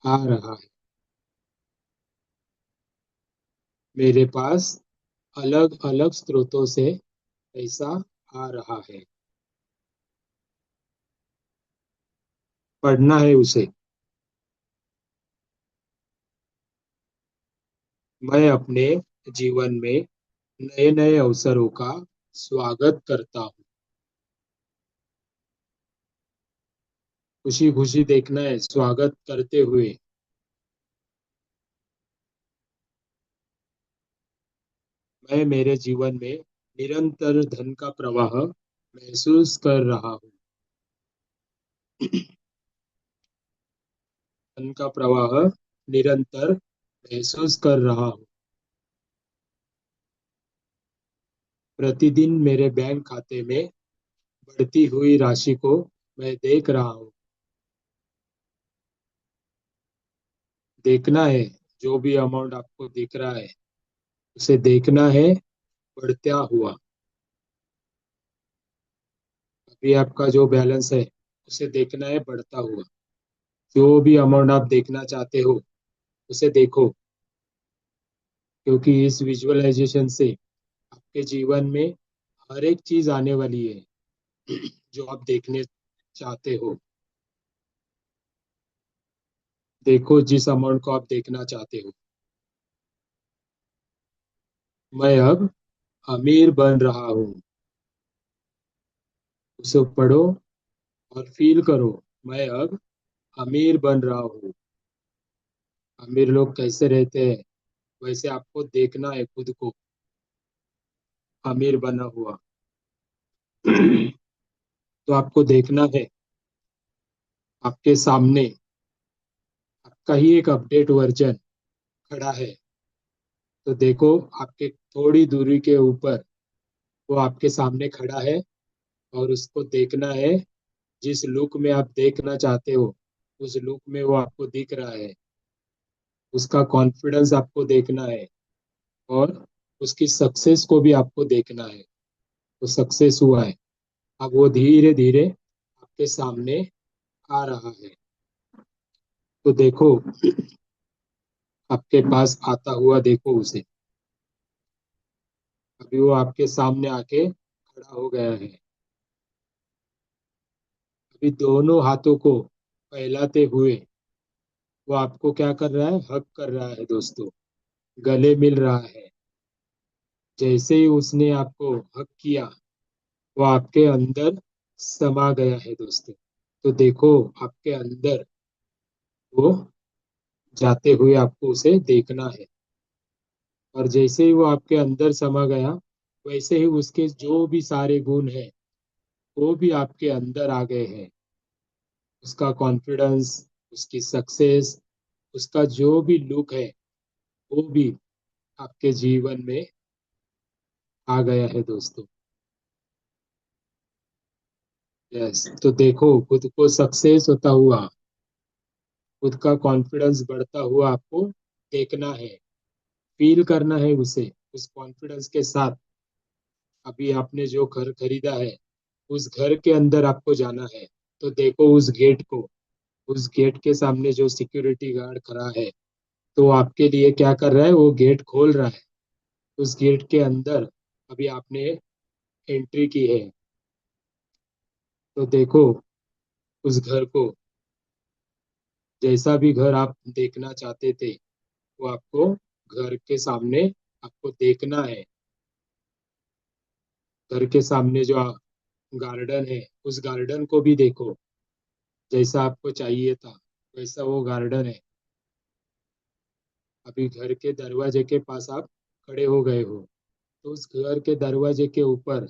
Speaker 1: आ रहा है। मेरे पास अलग अलग स्रोतों से पैसा आ रहा है। पढ़ना है उसे। मैं अपने जीवन में नए नए अवसरों का स्वागत करता हूँ। खुशी खुशी देखना है, स्वागत करते हुए। मैं मेरे जीवन में निरंतर धन का प्रवाह महसूस कर रहा हूँ। धन का प्रवाह निरंतर महसूस कर रहा हूँ। प्रतिदिन मेरे बैंक खाते में बढ़ती हुई राशि को मैं देख रहा हूँ। देखना है, जो भी अमाउंट आपको दिख रहा है उसे देखना है बढ़ता हुआ। अभी आपका जो बैलेंस है उसे देखना है बढ़ता हुआ। जो भी अमाउंट आप देखना चाहते हो उसे देखो, क्योंकि इस विजुअलाइजेशन से आपके जीवन में हर एक चीज आने वाली है जो आप देखने चाहते हो। देखो जिस अमाउंट को आप देखना चाहते हो। मैं अब अमीर बन रहा हूँ। उसे पढ़ो और फील करो। मैं अब अमीर बन रहा हूँ। अमीर लोग कैसे रहते हैं वैसे आपको देखना है खुद को अमीर बना हुआ। तो आपको देखना है आपके सामने आपका ही एक अपडेट वर्जन खड़ा है। तो देखो आपके थोड़ी दूरी के ऊपर वो आपके सामने खड़ा है और उसको देखना है। जिस लुक में आप देखना चाहते हो उस लुक में वो आपको दिख रहा है। उसका कॉन्फिडेंस आपको देखना है और उसकी सक्सेस को भी आपको देखना है। वो सक्सेस हुआ है, अब वो धीरे धीरे आपके सामने आ रहा है। तो देखो आपके पास आता हुआ, देखो उसे। अभी वो आपके सामने आके खड़ा हो गया है। अभी दोनों हाथों को फैलाते हुए वो आपको क्या कर रहा है, हक कर रहा है दोस्तों। गले मिल रहा है। जैसे ही उसने आपको हक किया वो आपके अंदर समा गया है दोस्तों। तो देखो आपके अंदर वो जाते हुए आपको उसे देखना है। और जैसे ही वो आपके अंदर समा गया वैसे ही उसके जो भी सारे गुण हैं वो भी आपके अंदर आ गए हैं। उसका कॉन्फिडेंस, उसकी सक्सेस, उसका जो भी लुक है वो भी आपके जीवन में आ गया है दोस्तों। यस, तो देखो खुद को सक्सेस होता हुआ, खुद का कॉन्फिडेंस बढ़ता हुआ आपको देखना है। फील करना है उसे उस कॉन्फिडेंस के साथ। अभी आपने जो घर खरीदा है उस घर के अंदर आपको जाना है। तो देखो उस गेट को, उस गेट के सामने जो सिक्योरिटी गार्ड खड़ा है तो वो आपके लिए क्या कर रहा है, वो गेट खोल रहा है। उस गेट के अंदर अभी आपने एंट्री की है। तो देखो उस घर को, जैसा भी घर आप देखना चाहते थे वो आपको घर के सामने आपको देखना है। घर के सामने जो गार्डन है उस गार्डन को भी देखो। जैसा आपको चाहिए था वैसा वो गार्डन है। अभी घर के दरवाजे के पास आप खड़े हो गए हो। तो उस घर के दरवाजे के ऊपर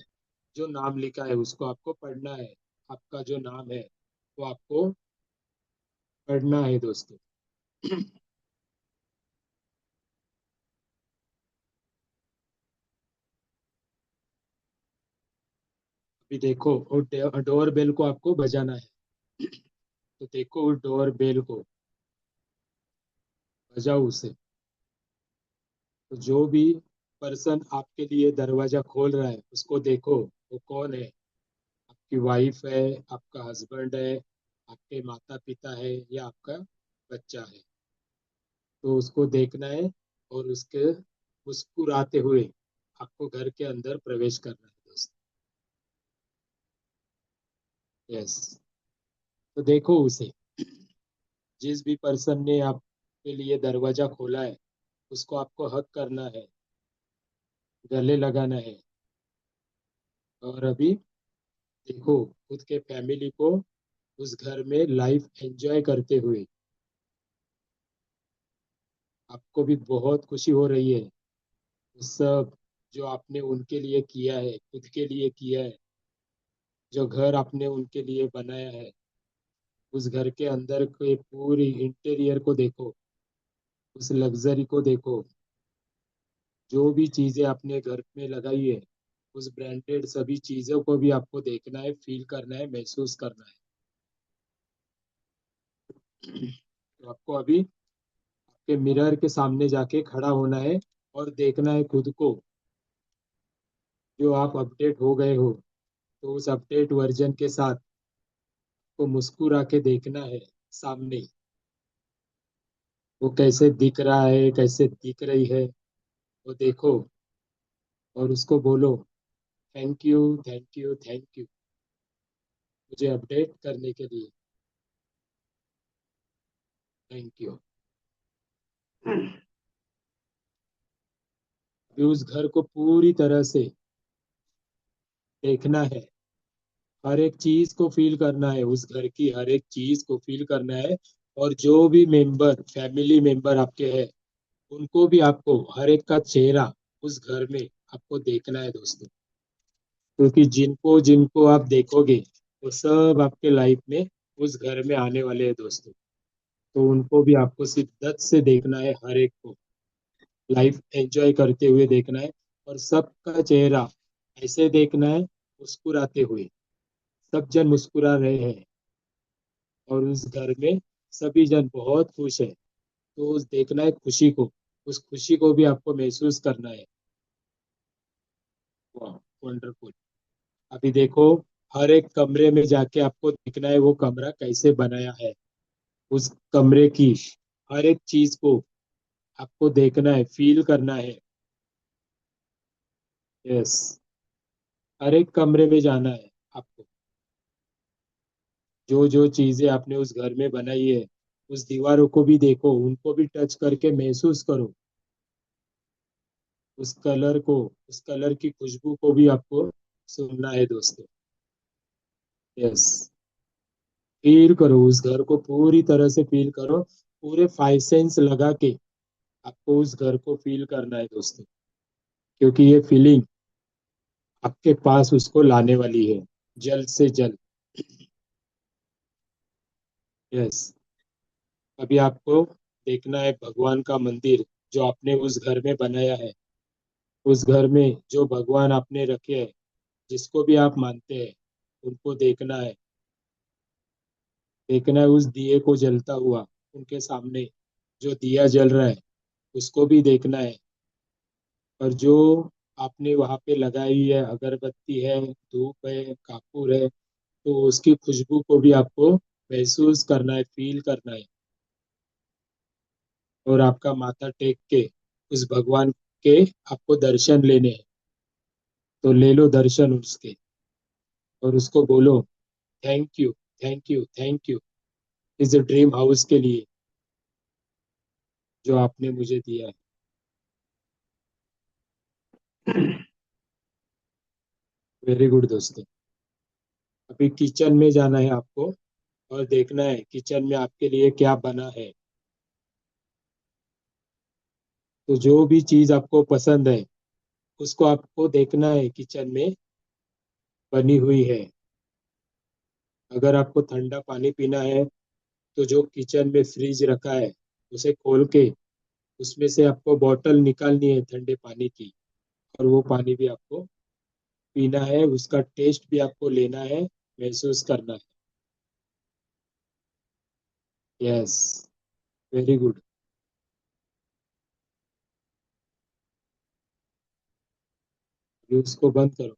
Speaker 1: जो नाम लिखा है उसको आपको पढ़ना है। आपका जो नाम है वो आपको पढ़ना है दोस्तों। अभी देखो और डोर बेल को आपको बजाना है। तो देखो उस डोर बेल को बजाओ उसे। तो जो भी पर्सन आपके लिए दरवाजा खोल रहा है उसको देखो वो कौन है। आपकी वाइफ है, आपका हस्बैंड है, आपके माता पिता है या आपका बच्चा है। तो उसको देखना है और उसके मुस्कुराते हुए आपको घर के अंदर प्रवेश करना है दोस्त। यस, तो देखो उसे। जिस भी पर्सन ने आपके लिए दरवाजा खोला है उसको आपको हक करना है। गले लगाना है। और अभी देखो खुद के फैमिली को उस घर में लाइफ एंजॉय करते हुए। आपको भी बहुत खुशी हो रही है। वो सब जो आपने उनके लिए किया है, खुद के लिए किया है, जो घर आपने उनके लिए बनाया है, उस घर के अंदर के पूरी इंटीरियर को देखो, उस लग्जरी को देखो, जो भी चीजें आपने घर में लगाई है, उस ब्रांडेड सभी चीजों को भी आपको देखना है, फील करना है, महसूस करना है। तो आपको अभी आपके मिरर के सामने जाके खड़ा होना है और देखना है खुद को, जो आप अपडेट हो गए हो। तो उस अपडेट वर्जन के साथ को मुस्कुरा के देखना है सामने, वो कैसे दिख रहा है, कैसे दिख रही है, वो देखो। और उसको बोलो, thank you, thank you, thank you, मुझे अपडेट करने के लिए, थैंक यू। अभी उस घर को पूरी तरह से देखना है, हर एक चीज को फील करना है, उस घर की हर एक चीज को फील करना है। और जो भी मेंबर, फैमिली मेंबर आपके हैं, उनको भी आपको हर एक का चेहरा उस घर में आपको देखना है दोस्तों। क्योंकि जिनको जिनको आप देखोगे वो सब आपके लाइफ में उस घर में आने वाले हैं दोस्तों। तो उनको भी आपको शिद्दत से देखना है, हर एक को लाइफ एंजॉय करते हुए देखना है। और सबका चेहरा ऐसे देखना है, मुस्कुराते हुए, सब जन मुस्कुरा रहे हैं और उस घर में सभी जन बहुत खुश है। तो उस देखना है खुशी को, उस खुशी को भी आपको महसूस करना है। वाह, वंडरफुल। अभी देखो, हर एक कमरे में जाके आपको देखना है वो कमरा कैसे बनाया है, उस कमरे की हर एक चीज को आपको देखना है, फील करना है। यस, हर एक कमरे में जाना है आपको। जो जो चीजें आपने उस घर में बनाई है, उस दीवारों को भी देखो, उनको भी टच करके महसूस करो, उस कलर को, उस कलर की खुशबू को भी आपको सुनना है दोस्तों। यस, फील करो उस घर को, पूरी तरह से फील करो, पूरे 5 सेंस लगा के आपको उस घर को फील करना है दोस्तों। क्योंकि ये फीलिंग आपके पास उसको लाने वाली है, जल्द से जल्द। यस, अभी आपको देखना है भगवान का मंदिर जो आपने उस घर में बनाया है, उस घर में जो भगवान आपने रखे हैं, जिसको भी आप मानते हैं, उनको देखना है। देखना है उस दिए को जलता हुआ उनके सामने, जो दिया जल रहा है उसको भी देखना है। और जो आपने वहां पे लगाई है, अगरबत्ती है, धूप है, कपूर है, तो उसकी खुशबू को भी आपको महसूस करना है, फील करना है। और आपका माथा टेक के उस भगवान के आपको दर्शन लेने हैं। तो ले लो दर्शन उसके, और उसको बोलो, thank you, thank you, thank you इस ड्रीम हाउस के लिए जो आपने मुझे दिया है। वेरी गुड दोस्तों। अभी किचन में जाना है आपको और देखना है किचन में आपके लिए क्या बना है। तो जो भी चीज आपको पसंद है उसको आपको देखना है किचन में बनी हुई है। अगर आपको ठंडा पानी पीना है तो जो किचन में फ्रिज रखा है उसे खोल के उसमें से आपको बोतल निकालनी है ठंडे पानी की, और वो पानी भी आपको पीना है, उसका टेस्ट भी आपको लेना है, महसूस करना है। Yes, very good. उसको बंद करो,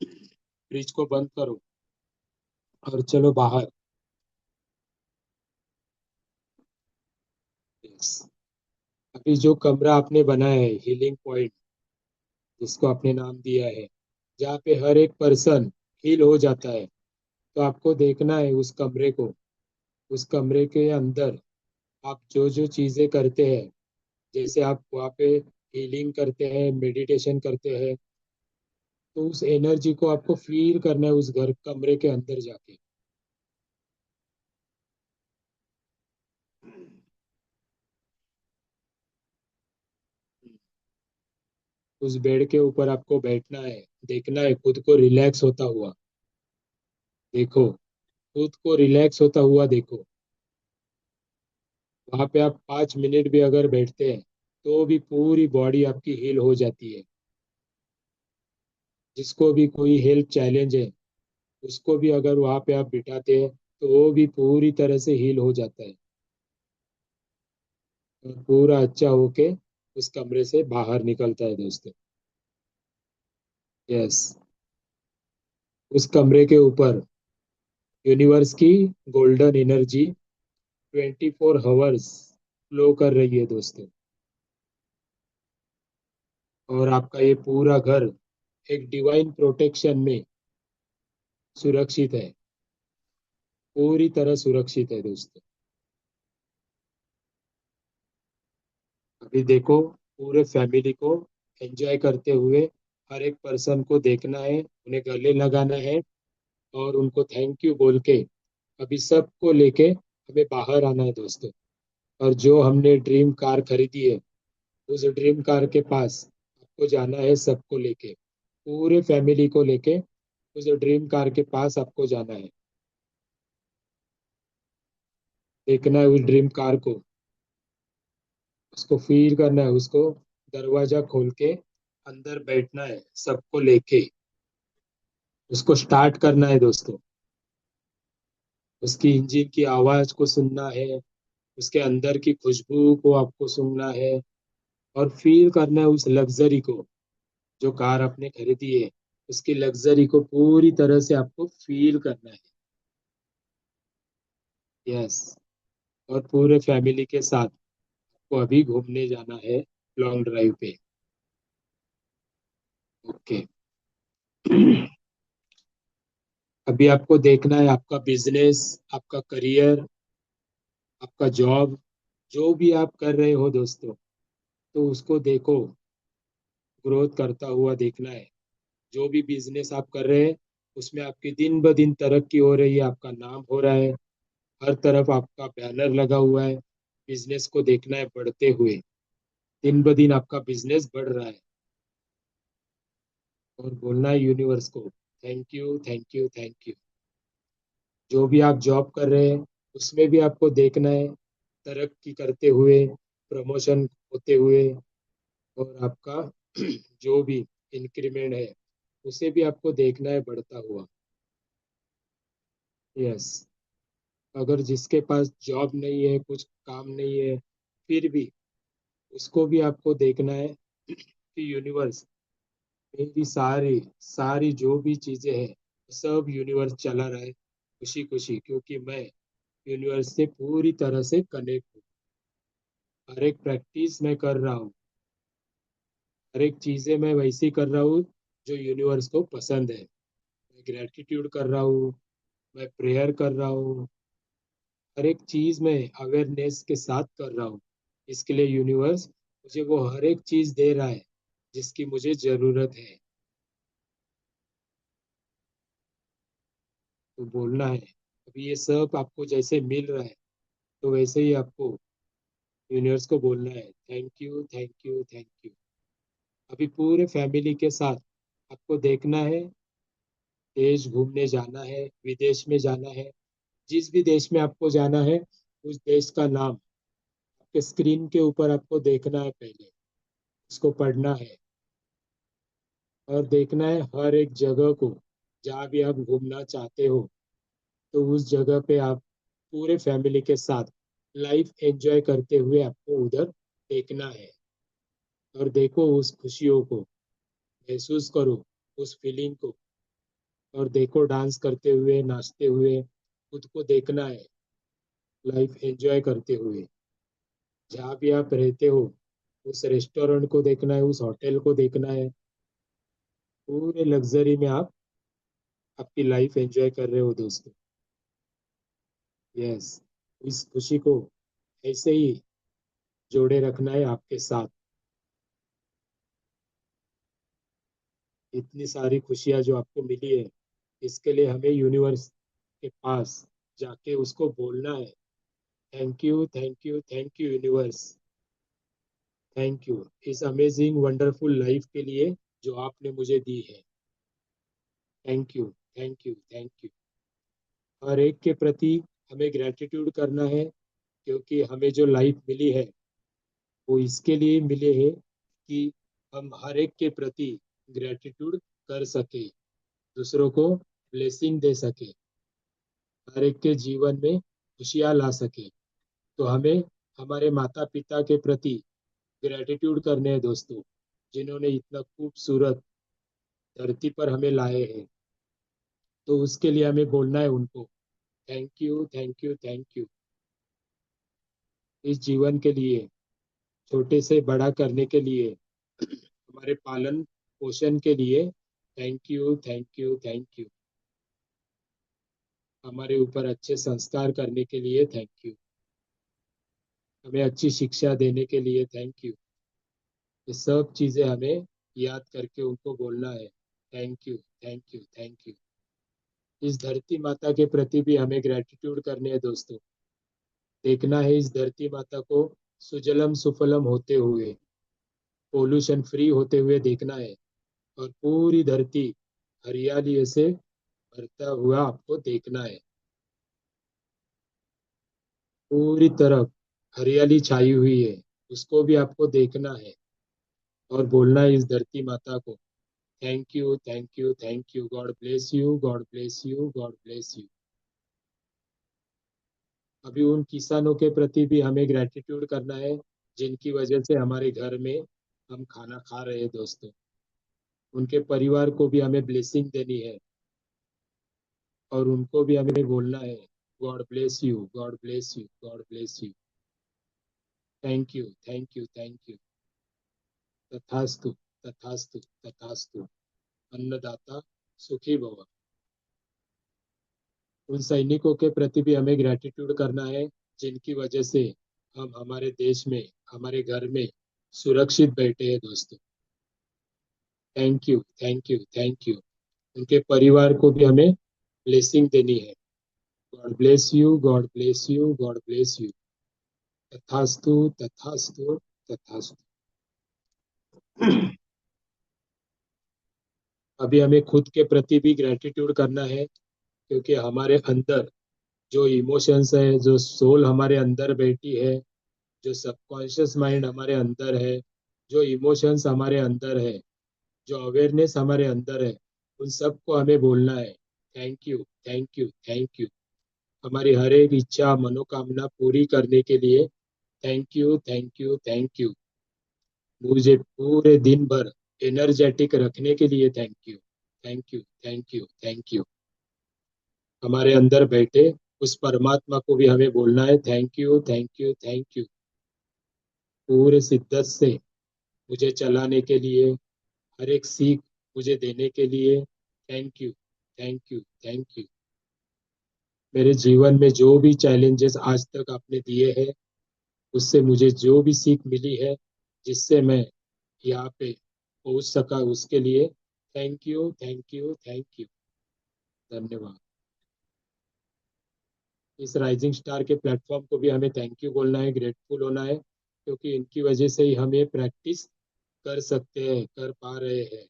Speaker 1: फ्रिज को बंद करो और चलो बाहर। यस, अभी जो कमरा आपने बनाया है, हीलिंग पॉइंट जिसको आपने नाम दिया है, जहाँ पे हर एक पर्सन हील हो जाता है, तो आपको देखना है उस कमरे को। उस कमरे के अंदर आप जो जो चीजें करते हैं, जैसे आप वहाँ पे हीलिंग करते हैं, मेडिटेशन करते हैं, तो उस एनर्जी को आपको फील करना है उस घर कमरे के अंदर जाके। उस बेड के ऊपर आपको बैठना है, देखना है खुद को रिलैक्स होता हुआ। देखो, खुद को रिलैक्स होता हुआ देखो। वहां पे आप 5 मिनट भी अगर बैठते हैं तो भी पूरी बॉडी आपकी हील हो जाती है। जिसको भी कोई हेल्थ चैलेंज है उसको भी अगर वहां पे आप बिठाते हैं तो वो भी पूरी तरह से हील हो जाता है और पूरा अच्छा होके उस कमरे से बाहर निकलता है दोस्तों। यस, उस कमरे के ऊपर यूनिवर्स की गोल्डन एनर्जी 24 आवर्स फ्लो कर रही है दोस्तों। और आपका ये पूरा घर एक डिवाइन प्रोटेक्शन में सुरक्षित है, पूरी तरह सुरक्षित है दोस्तों। अभी देखो, पूरे फैमिली को एंजॉय करते हुए हर एक पर्सन को देखना है, उन्हें गले लगाना है और उनको थैंक यू बोल के अभी सबको लेके हमें बाहर आना है दोस्तों। और जो हमने ड्रीम कार खरीदी है उस ड्रीम कार के पास आपको जाना है, सबको लेके, पूरे फैमिली को लेके उस ड्रीम कार के पास आपको जाना है। देखना है उस ड्रीम कार को, उसको फील करना है, उसको दरवाजा खोल के अंदर बैठना है सबको लेके, उसको स्टार्ट करना है दोस्तों। उसकी इंजन की आवाज को सुनना है, उसके अंदर की खुशबू को आपको सुनना है और फील करना है उस लग्जरी को। जो कार आपने खरीदी है उसकी लग्जरी को पूरी तरह से आपको फील करना है। यस, और पूरे फैमिली के साथ आपको अभी घूमने जाना है लॉन्ग ड्राइव पे। ओके। अभी आपको देखना है आपका बिजनेस, आपका करियर, आपका जॉब, जो भी आप कर रहे हो दोस्तों, तो उसको देखो, ग्रोथ करता हुआ देखना है। जो भी बिजनेस आप कर रहे हैं उसमें आपकी दिन ब दिन तरक्की हो रही है, आपका नाम हो रहा है, हर तरफ आपका बैनर लगा हुआ है। बिजनेस को देखना है बढ़ते हुए, दिन ब दिन आपका बिजनेस बढ़ रहा है और बोलना है यूनिवर्स को thank you, thank you, thank you. जो भी आप जॉब कर रहे हैं उसमें भी आपको देखना है तरक्की करते हुए, प्रमोशन होते हुए और आपका जो भी इंक्रीमेंट है उसे भी आपको देखना है बढ़ता हुआ। यस, अगर जिसके पास जॉब नहीं है, कुछ काम नहीं है, फिर भी उसको भी आपको देखना है कि यूनिवर्स, मेरी सारी सारी जो भी चीजें हैं सब यूनिवर्स चला रहा है खुशी खुशी, क्योंकि मैं यूनिवर्स से पूरी तरह से कनेक्ट हूँ। हर एक प्रैक्टिस मैं कर रहा हूँ, हर एक चीजें मैं वैसी कर रहा हूँ जो यूनिवर्स को पसंद है। मैं ग्रेटिट्यूड कर रहा हूँ, मैं प्रेयर कर रहा हूँ, हर एक चीज में अवेयरनेस के साथ कर रहा हूँ। इसके लिए यूनिवर्स मुझे वो हर एक चीज दे रहा है जिसकी मुझे जरूरत है। तो बोलना है अभी ये सब आपको जैसे मिल रहा है तो वैसे ही आपको यूनिवर्स को बोलना है thank you, thank you, thank you. अभी पूरे फैमिली के साथ आपको देखना है, देश घूमने जाना है, विदेश में जाना है। जिस भी देश में आपको जाना है उस देश का नाम आपके स्क्रीन के ऊपर आपको देखना है, पहले उसको पढ़ना है और देखना है हर एक जगह को। जहाँ भी आप घूमना चाहते हो तो उस जगह पे आप पूरे फैमिली के साथ लाइफ एंजॉय करते हुए आपको उधर देखना है। और देखो उस खुशियों को, महसूस करो उस फीलिंग को और देखो डांस करते हुए, नाचते हुए खुद को देखना है लाइफ एंजॉय करते हुए। जहाँ भी आप रहते हो उस रेस्टोरेंट को देखना है, उस होटल को देखना है, पूरे लग्जरी में आप आपकी लाइफ एंजॉय कर रहे हो दोस्तों। यस, इस खुशी को ऐसे ही जोड़े रखना है आपके साथ। इतनी सारी खुशियाँ जो आपको मिली है, इसके लिए हमें यूनिवर्स के पास जाके उसको बोलना है, thank you, thank you, thank you universe, thank you इस अमेजिंग वंडरफुल लाइफ के लिए जो आपने मुझे दी है। Thank you, thank you, thank you. हर एक के प्रति हमें ग्रेटिट्यूड करना है, क्योंकि हमें जो लाइफ मिली है वो इसके लिए मिले है कि हम हर एक के प्रति ग्रेटिट्यूड कर सके, दूसरों को ब्लेसिंग दे सके, हर एक के जीवन में खुशियाँ ला सके। तो हमें हमारे माता पिता के प्रति ग्रेटिट्यूड करने हैं दोस्तों, जिन्होंने इतना खूबसूरत धरती पर हमें लाए हैं। तो उसके लिए हमें बोलना है उनको, thank you, thank you, thank you इस जीवन के लिए, छोटे से बड़ा करने के लिए, हमारे पालन पोषण के लिए, thank you, thank you, thank you. हमारे ऊपर अच्छे संस्कार करने के लिए थैंक यू, हमें अच्छी शिक्षा देने के लिए थैंक यू। ये सब चीज़ें हमें याद करके उनको बोलना है, thank you, thank you, thank you. इस धरती माता के प्रति भी हमें ग्रेटिट्यूड करने हैं दोस्तों। देखना है इस धरती माता को सुजलम सुफलम होते हुए, पोल्यूशन फ्री होते हुए देखना है, और पूरी धरती हरियाली से भरता हुआ आपको देखना है। पूरी तरफ हरियाली छाई हुई है, उसको भी आपको देखना है और बोलना है इस धरती माता को, thank you, thank you, thank you, God bless you, God bless you, God bless you. अभी उन किसानों के प्रति भी हमें ग्रेटिट्यूड करना है, जिनकी वजह से हमारे घर में हम खाना खा रहे हैं दोस्तों। उनके परिवार को भी हमें ब्लेसिंग देनी है, और उनको भी हमें बोलना है, God bless you, God bless you, God bless you, thank you, thank you, thank you, तथास्तु, तथास्तु, तथास्तु। अन्नदाता सुखी भव। उन सैनिकों के प्रति भी हमें ग्रेटिट्यूड करना है, जिनकी वजह से हम हमारे देश में, हमारे घर में सुरक्षित बैठे हैं दोस्तों। Thank you, thank you, thank you. उनके परिवार को भी हमें ब्लेसिंग देनी है, God bless you, God bless you, God bless you, तथास्तु, तथास्तु, तथास्तु। अभी हमें खुद के प्रति भी ग्रेटिट्यूड करना है, क्योंकि हमारे अंदर जो इमोशंस है, जो सोल हमारे अंदर बैठी है, जो सबकॉन्शियस माइंड हमारे अंदर है, जो इमोशंस हमारे अंदर है, जो अवेयरनेस हमारे अंदर है, उन सबको हमें बोलना है, thank you, thank you, thank you. हमारी हर एक इच्छा मनोकामना पूरी करने के लिए thank you, thank you, thank you. मुझे पूरे दिन भर एनर्जेटिक रखने के लिए thank you, thank you, thank you, thank you. हमारे अंदर बैठे उस परमात्मा को भी हमें बोलना है, thank you, thank you, thank you, पूरे शिद्दत से मुझे चलाने के लिए, हर एक सीख मुझे देने के लिए thank you, thank you, thank you. मेरे जीवन में जो भी चैलेंजेस आज तक आपने दिए हैं, उससे मुझे जो भी सीख मिली है, जिससे मैं यहाँ पे पहुंच सका, उसके लिए thank you, thank you, thank you, धन्यवाद। इस राइजिंग स्टार के प्लेटफॉर्म को भी हमें थैंक यू बोलना है, ग्रेटफुल होना है, क्योंकि इनकी वजह से ही हम ये प्रैक्टिस कर सकते हैं, कर पा रहे हैं।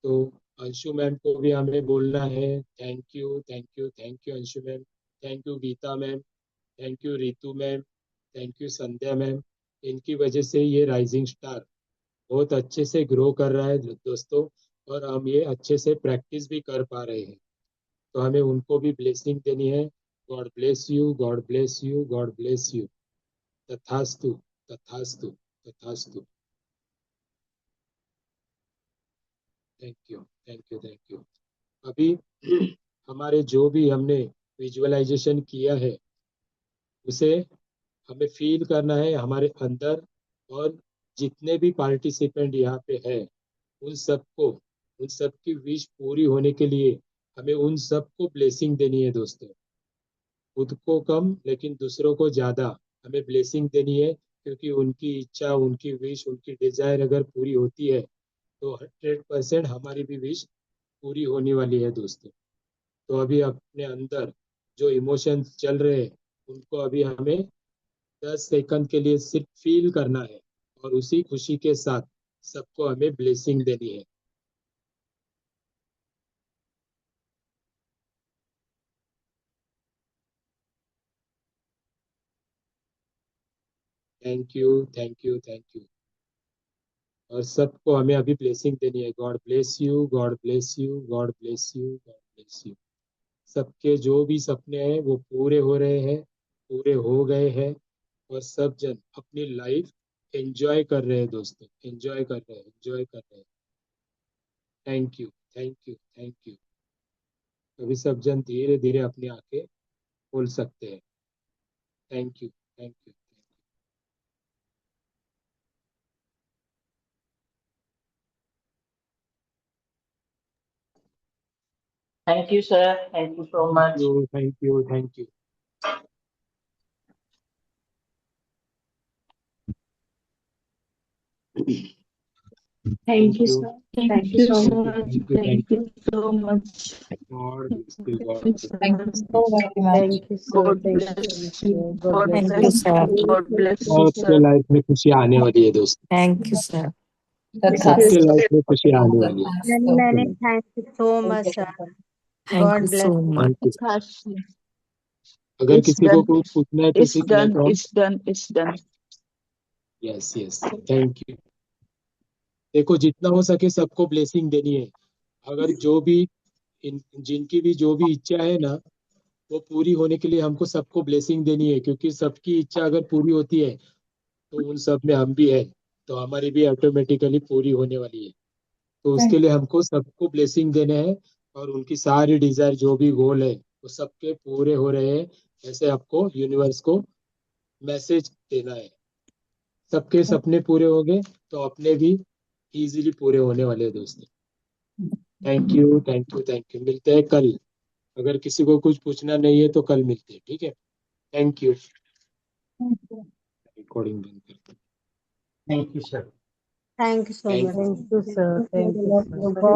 Speaker 1: तो अंशु मैम को भी हमें बोलना है, thank you, thank you, thank you Anshu ma'am, thank you Geeta ma'am, thank you Ritu ma'am, thank you Sandhya ma'am. इनकी वजह से ये राइजिंग स्टार बहुत अच्छे से ग्रो कर रहा है दोस्तों, और हम ये अच्छे से प्रैक्टिस भी कर पा रहे हैं। तो हमें उनको भी ब्लेसिंग देनी है, God bless you, God bless you, God bless you, तथास्तु, तथास्तु, तथास्तु। Thank you, thank you, thank you. अभी हमारे जो भी हमने विजुअलाइजेशन किया है, उसे हमें फील करना है हमारे अंदर, और जितने भी पार्टिसिपेंट यहाँ पे है, उन सबको, उन सबकी विश पूरी होने के लिए हमें उन सबको ब्लेसिंग देनी है दोस्तों। खुद को कम लेकिन दूसरों को ज्यादा हमें ब्लेसिंग देनी है, क्योंकि उनकी इच्छा, उनकी विश, उनकी डिजायर अगर पूरी होती है, तो 100% हमारी भी विश पूरी होने वाली है दोस्तों। तो अभी अपने अंदर जो इमोशंस चल रहे हैं उनको अभी हमें 10 सेकंड के लिए सिर्फ फील करना है, और उसी खुशी के साथ सबको हमें ब्लेसिंग देनी है। Thank you, thank you, thank you. और सबको हमें अभी ब्लेसिंग देनी है। God bless you, God bless you, God bless you, God bless you. सबके जो भी सपने हैं वो पूरे हो रहे हैं, पूरे हो गए हैं, और सब जन अपनी लाइफ एंजॉय कर रहे हैं दोस्तों, एंजॉय कर रहे हैं, एंजॉय कर रहे हैं। Thank you, thank you, thank you. अभी सब जन धीरे धीरे अपनी आंखें खोल सकते हैं। Thank you, thank you.
Speaker 3: Thank you, sir. Thank you so much.
Speaker 1: Thank you, thank you.
Speaker 4: Thank you, sir. Thank you so much.
Speaker 1: Thank you.
Speaker 4: So much.
Speaker 1: God bless you, God
Speaker 6: Thank you so very much.
Speaker 5: Thank you, sir.
Speaker 4: God
Speaker 5: Thank you so
Speaker 4: bless
Speaker 5: much,
Speaker 4: you.
Speaker 5: sir. God
Speaker 4: God
Speaker 5: bless
Speaker 6: Thank
Speaker 5: you.
Speaker 6: you,
Speaker 4: bless
Speaker 6: sir.
Speaker 4: you. God bless you,
Speaker 1: सबके
Speaker 4: sir.
Speaker 1: Life में खुशी आने वाली है दोस्तों,
Speaker 6: Thank you, sir.
Speaker 1: सबके life में खुशी आने वाली है।
Speaker 5: Many, many thank you so much, sir.
Speaker 6: Thank
Speaker 5: God
Speaker 6: you
Speaker 5: bless
Speaker 6: so
Speaker 5: you.
Speaker 6: much.
Speaker 1: Thank you.
Speaker 4: Gosh,
Speaker 1: अगर
Speaker 4: it's
Speaker 1: किसी को
Speaker 4: done.
Speaker 1: कुछ पूछना है तो
Speaker 4: It's
Speaker 1: पूछ ले
Speaker 4: done.
Speaker 1: तो।
Speaker 4: It's done. It's done.
Speaker 1: Yes yes, thank you. देखो जितना हो सके सबको ब्लेसिंग देनी है। अगर जो भी जिनकी भी जो भी इच्छा है ना, वो पूरी होने के लिए हमको सबको ब्लेसिंग देनी है, क्योंकि सबकी इच्छा अगर पूरी होती है तो उन सब में हम भी है, तो हमारी भी ऑटोमेटिकली पूरी होने वाली है। तो उसके लिए हमको सबको ब्लेसिंग देने हैं, और उनकी सारी डिजायर जो भी गोल है वो सबके पूरे हो रहे हैं, ऐसे आपको यूनिवर्स को मैसेज देना है। सबके सपने पूरे होंगे तो अपने भी इजीली पूरे होने वाले हैं दोस्तों। Thank you, thank you, thank you. मिलते हैं कल। अगर किसी को कुछ पूछना नहीं है तो कल मिलते हैं, ठीक है। Thank you. रिकॉर्डिंग बंद करते हैं।
Speaker 3: Thank you, sir.
Speaker 5: Thank you so
Speaker 1: Thank
Speaker 5: much.
Speaker 1: you.
Speaker 5: Thank you, sir. Thank you, sir.